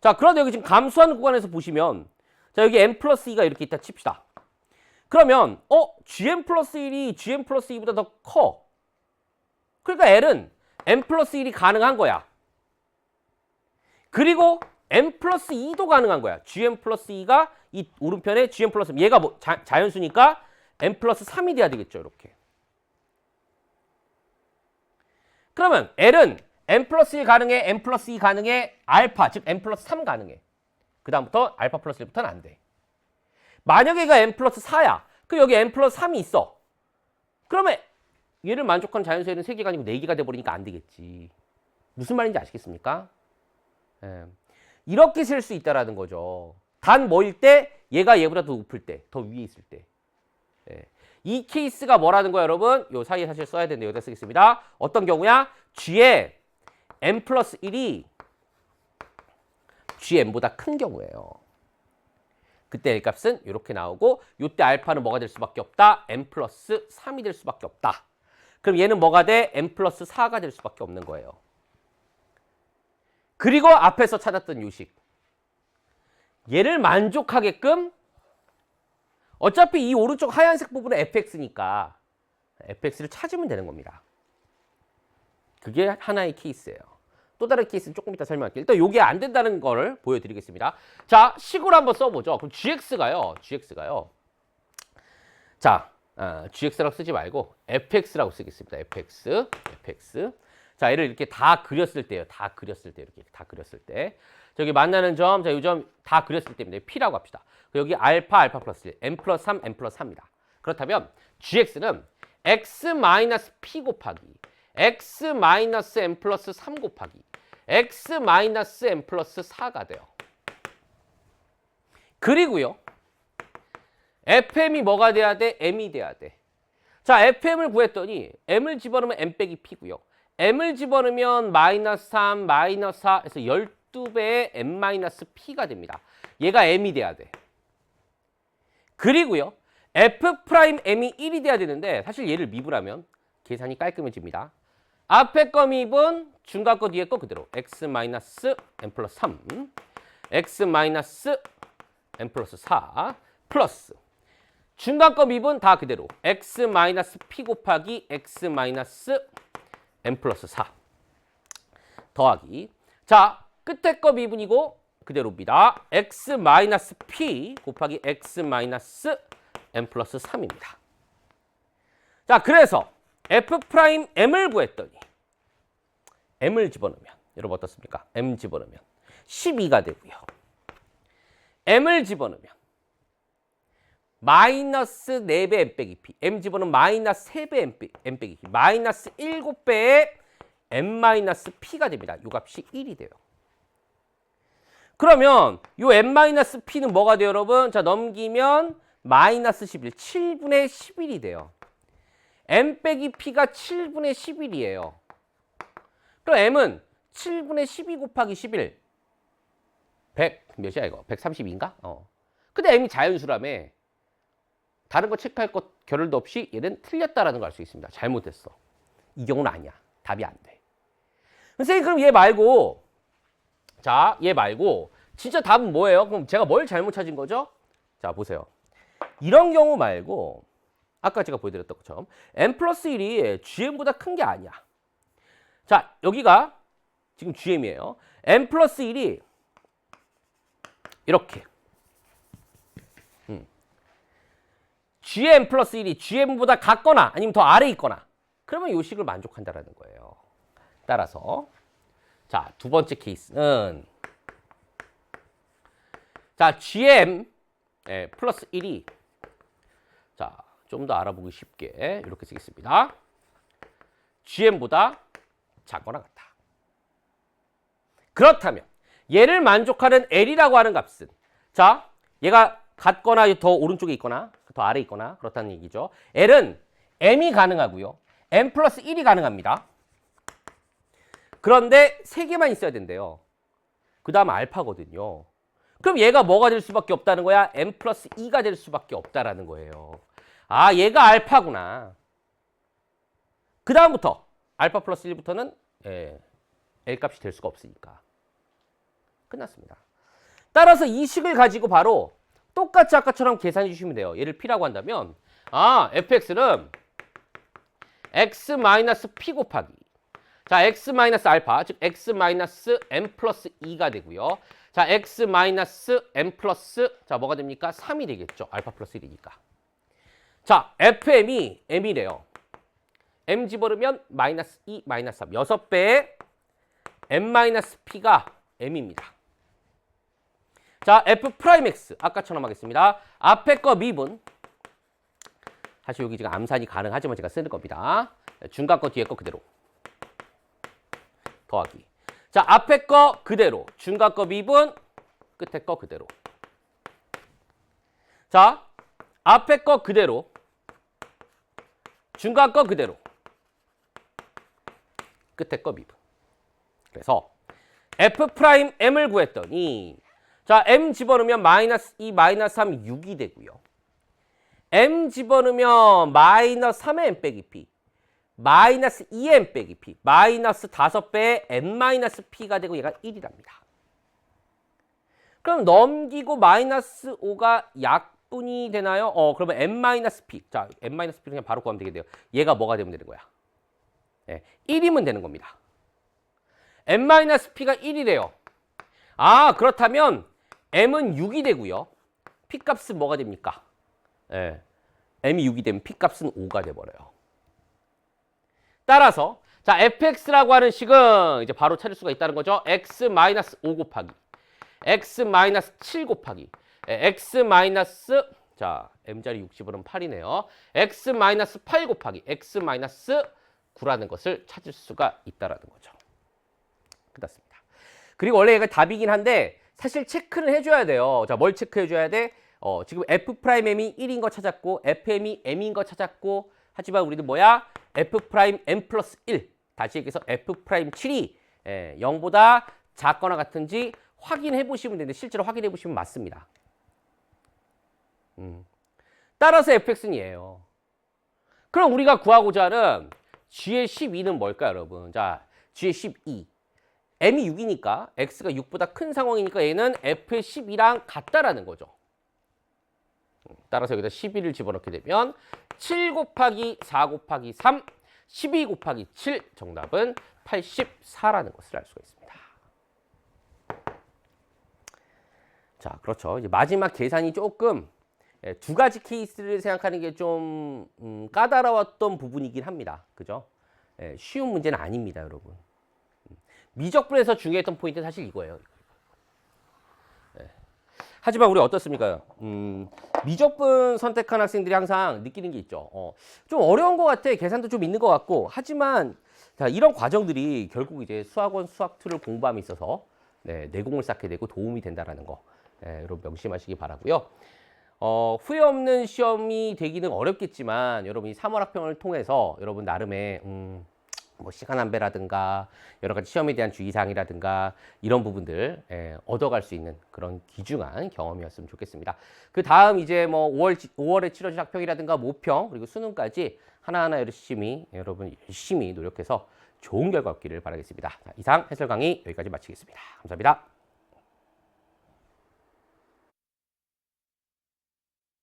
자, 그런데 여기 지금 감소하는 구간에서 보시면 자, 여기 M 플러스 2가 이렇게 있다 칩시다. 그러면 GM 플러스 1이 GM 플러스 2보다 더 커. 그러니까 L은 M 플러스 1이 가능한 거야. 그리고 M 플러스 2도 가능한 거야. GM 플러스 2가 이 오른편에 GM 플러스 얘가 뭐 자연수니까 M 플러스 3이 돼야 되겠죠. 이렇게. 그러면 L은 M 플러스 1 가능해, M 플러스 2 가능해, 알파, 즉 M 플러스 3 가능해. 그 다음부터 알파 플러스 1부터는 안 돼. 만약에 얘가 M 플러스 4야. 그럼 여기 M 플러스 3이 있어. 그러면 얘를 만족하는 자연수에는 3개가 아니고 4개가 돼버리니까 안 되겠지. 무슨 말인지 아시겠습니까? 예. 이렇게 쓸 수 있다라는 거죠. 단 뭐일 때? 얘가 얘보다 더 높을 때, 더 위에 있을 때. 예. 이 케이스가 뭐라는 거야, 여러분? 요 사이에 사실 써야 되는데 여기다 쓰겠습니다. 어떤 경우야? G에 M 플러스 1이 GM보다 큰 경우예요. 그때 L 값은 이렇게 나오고 요때 알파는 뭐가 될 수밖에 없다? M 플러스 3이 될 수밖에 없다. 그럼 얘는 뭐가 돼? M 플러스 4가 될 수밖에 없는 거예요. 그리고 앞에서 찾았던 요식. 얘를 만족하게끔 어차피 이 오른쪽 하얀색 부분은 fx니까 fx를 찾으면 되는 겁니다. 그게 하나의 케이스예요. 또 다른 케이스는 조금 이따 설명할게요. 일단 이게 안 된다는 거를 보여드리겠습니다. 자, 식으로 한번 써보죠. 그럼 gx가요. 자, gx라고 쓰지 말고 fx라고 쓰겠습니다. fx. 자, 얘를 이렇게 다 그렸을 때요. 이렇게 다 그렸을 때. 저기 만나는 점, 자, 이 점 다 그렸을 때입니다. P라고 합시다. 여기 알파 플러스 1, M 플러스 3, M 플러스 3입니다. 그렇다면 gx는 x 마이너스 p 곱하기 x 마이너스 M 플러스 3 곱하기 x 마이너스 M 플러스 4가 돼요. 그리고요. fm이 뭐가 돼야 돼? m이 돼야 돼. 자, fm을 구했더니 m을 집어넣으면 m 빼기 p고요. m을 집어넣으면 마이너스 3, 마이너스 4 해서 12배의 m 마이너스 p가 됩니다. 얘가 m이 돼야 돼. 그리고요. f 프라임 m이 1이 돼야 되는데 사실 얘를 미분하면 계산이 깔끔해집니다. 앞에 거 미분, 중간 거 뒤에 거 그대로 x 마이너스 m 플러스 3, x 마이너스 m 플러스 4 플러스 중간 거 미분 다 그대로 x 마이너스 p 곱하기 x 마이너스 m 플러스 4 더하기 자 끝에 거 미분이고 그대로입니다. x 마이너스 p 곱하기 x 마이너스 m 플러스 3입니다. 자 그래서 f 프라임 m을 구했더니 m을 집어넣으면 여러분 어떻습니까? m 집어넣으면 12가 되고요. m을 집어넣으면 마이너스 4배 m 빼기 p m 집어넣으면 마이너스 3배 m 빼기 p 마이너스 7배의 m 마이너스 p가 됩니다. 이 값이 1이 돼요. 그러면 이 m 마이너스 p는 뭐가 돼요 여러분? 자 넘기면 마이너스 11 7분의 11이 돼요. m 빼기 p가 7분의 11이에요. 그러니까 그럼 m은 7분의 12 곱하기 11. 100 몇이야 이거? 132인가? 근데 m이 자연수라며. 다른 거 체크할 것 겨를도 없이 얘는 틀렸다라는 걸 알 수 있습니다. 잘못됐어. 이 경우는 아니야. 답이 안 돼. 선생님 그럼 얘 말고 자, 얘 말고 진짜 답은 뭐예요? 그럼 제가 뭘 잘못 찾은 거죠? 자, 보세요. 이런 경우 말고 아까 제가 보여드렸던 것처럼 n 플러스 1이 gm보다 큰 게 아니야. 자, 여기가 지금 gm이에요. n 플러스 1이 이렇게 gm 플러스 1이 gm보다 같거나 아니면 더 아래에 있거나 그러면 이 식을 만족한다라는 거예요. 따라서 자, 두 번째 케이스는 자, gm 플러스 1이 자, 좀 더 알아보기 쉽게 이렇게 쓰겠습니다. gm보다 작거나 같다. 그렇다면 얘를 만족하는 L이라고 하는 값은 자, 얘가 같거나 더 오른쪽에 있거나 더 아래에 있거나 그렇다는 얘기죠. L은 M이 가능하고요. M 플러스 1이 가능합니다. 그런데 3개만 있어야 된대요. 그 다음 알파거든요. 그럼 얘가 뭐가 될 수밖에 없다는 거야? M 플러스 2가 될 수밖에 없다라는 거예요. 아, 얘가 알파구나. 그 다음부터 알파 플러스 1부터는 L 값이 될 수가 없으니까. 끝났습니다. 따라서 이 식을 가지고 바로 똑같이 아까처럼 계산해 주시면 돼요. 얘를 P라고 한다면 아, fx는 x 마이너스 P 곱하기 자, x 마이너스 알파, 즉 x 마이너스 m 플러스 2가 되고요. 자, x 마이너스 m 플러스 자, 뭐가 됩니까? 3이 되겠죠. 알파 플러스 1이니까. 자, fm이 m이래요. m 집어넣으면 마이너스 2, 마이너스 3. 6배의 m 마이너스 p가 m입니다. 자, f 프라임 x 아까처럼 하겠습니다. 앞에 거 미분 사실 여기 지금 암산이 가능하지만 제가 쓰는 겁니다. 중간 거 뒤에 거 그대로 더하기. 자, 앞에 거 그대로 중간 거 미분 끝에 거 그대로. 자, 앞에 거 그대로 중간 거 그대로 끝에 거 미분. 그래서 f 프라임 m을 구했더니 자, m 집어넣으면 마이너스 2, 마이너스 3, 6이 되고요. m 집어넣으면 마이너스 3의 m 빼기 p, 마이너스 2m 빼기 p, 마이너스 5배의 n 마이너스 p가 되고 얘가 1이랍니다. 그럼 넘기고 마이너스 5가 약분이 되나요? 그러면 n 마이너스 p. 자, n 마이너스 p를 그냥 바로 구하면 되겠네요. 얘가 뭐가 되면 되는 거야? 1이면 되는 겁니다. n 마이너스 p가 1이래요. 아, 그렇다면 m은 6이 되고요. p 값은 뭐가 됩니까? m이 6이 되면 p 값은 5가 돼버려요. 따라서 자, fx라고 하는 식은 이제 바로 찾을 수가 있다는 거죠. x 마이너스 5 곱하기 x 마이너스 7 곱하기 x 마이너스 자, m자리 60으로는 8이네요. x 마이너스 8 곱하기 x 마이너스 9라는 것을 찾을 수가 있다라는 거죠. 끝났습니다. 그리고 원래 이거 답이긴 한데 사실 체크를 해줘야 돼요. 자, 뭘 체크해줘야 돼? 지금 f'm이 1인 거 찾았고 fm이 m인 거 찾았고 하지만 우리는 뭐야? f'm 플러스 1 다시 얘기해서 f'7이 0보다 작거나 같은지 확인해 보시면 되는데 실제로 확인해 보시면 맞습니다. 따라서 fx는 얘예요. 그럼 우리가 구하고자 하는 g의 12는 뭘까요, 여러분? 자, g의 12 m이 6이니까 x가 6보다 큰 상황이니까 얘는 f의 12랑 같다라는 거죠. 따라서 여기다 12를 집어넣게 되면 7 곱하기 4 곱하기 3, 12 곱하기 7 정답은 84라는 것을 알 수가 있습니다. 자, 그렇죠. 이제 마지막 계산이 조금 두 가지 케이스를 생각하는 게 좀 까다로웠던 부분이긴 합니다. 그죠? 쉬운 문제는 아닙니다, 여러분. 미적분에서 중요했던 포인트는 사실 이거예요. 하지만 우리 어떻습니까? 미적분 선택한 학생들이 항상 느끼는 게 있죠. 좀 어려운 것 같아. 계산도 좀 있는 것 같고. 하지만 자, 이런 과정들이 결국 이제 수학원 수학2를 공부함에 있어서 내공을 쌓게 되고 도움이 된다라는 거 여러분 명심하시기 바라고요. 후회 없는 시험이 되기는 어렵겠지만 여러분 이 3월 학평을 통해서 여러분 나름의 뭐 시간 안배라든가 여러 가지 시험에 대한 주의사항이라든가 이런 부분들 얻어갈 수 있는 그런 귀중한 경험이었으면 좋겠습니다. 그 다음 이제 뭐 5월에 치러질 학평이라든가 모평 그리고 수능까지 하나하나 여러분 열심히 노력해서 좋은 결과 얻기를 바라겠습니다. 자, 이상 해설 강의 여기까지 마치겠습니다. 감사합니다.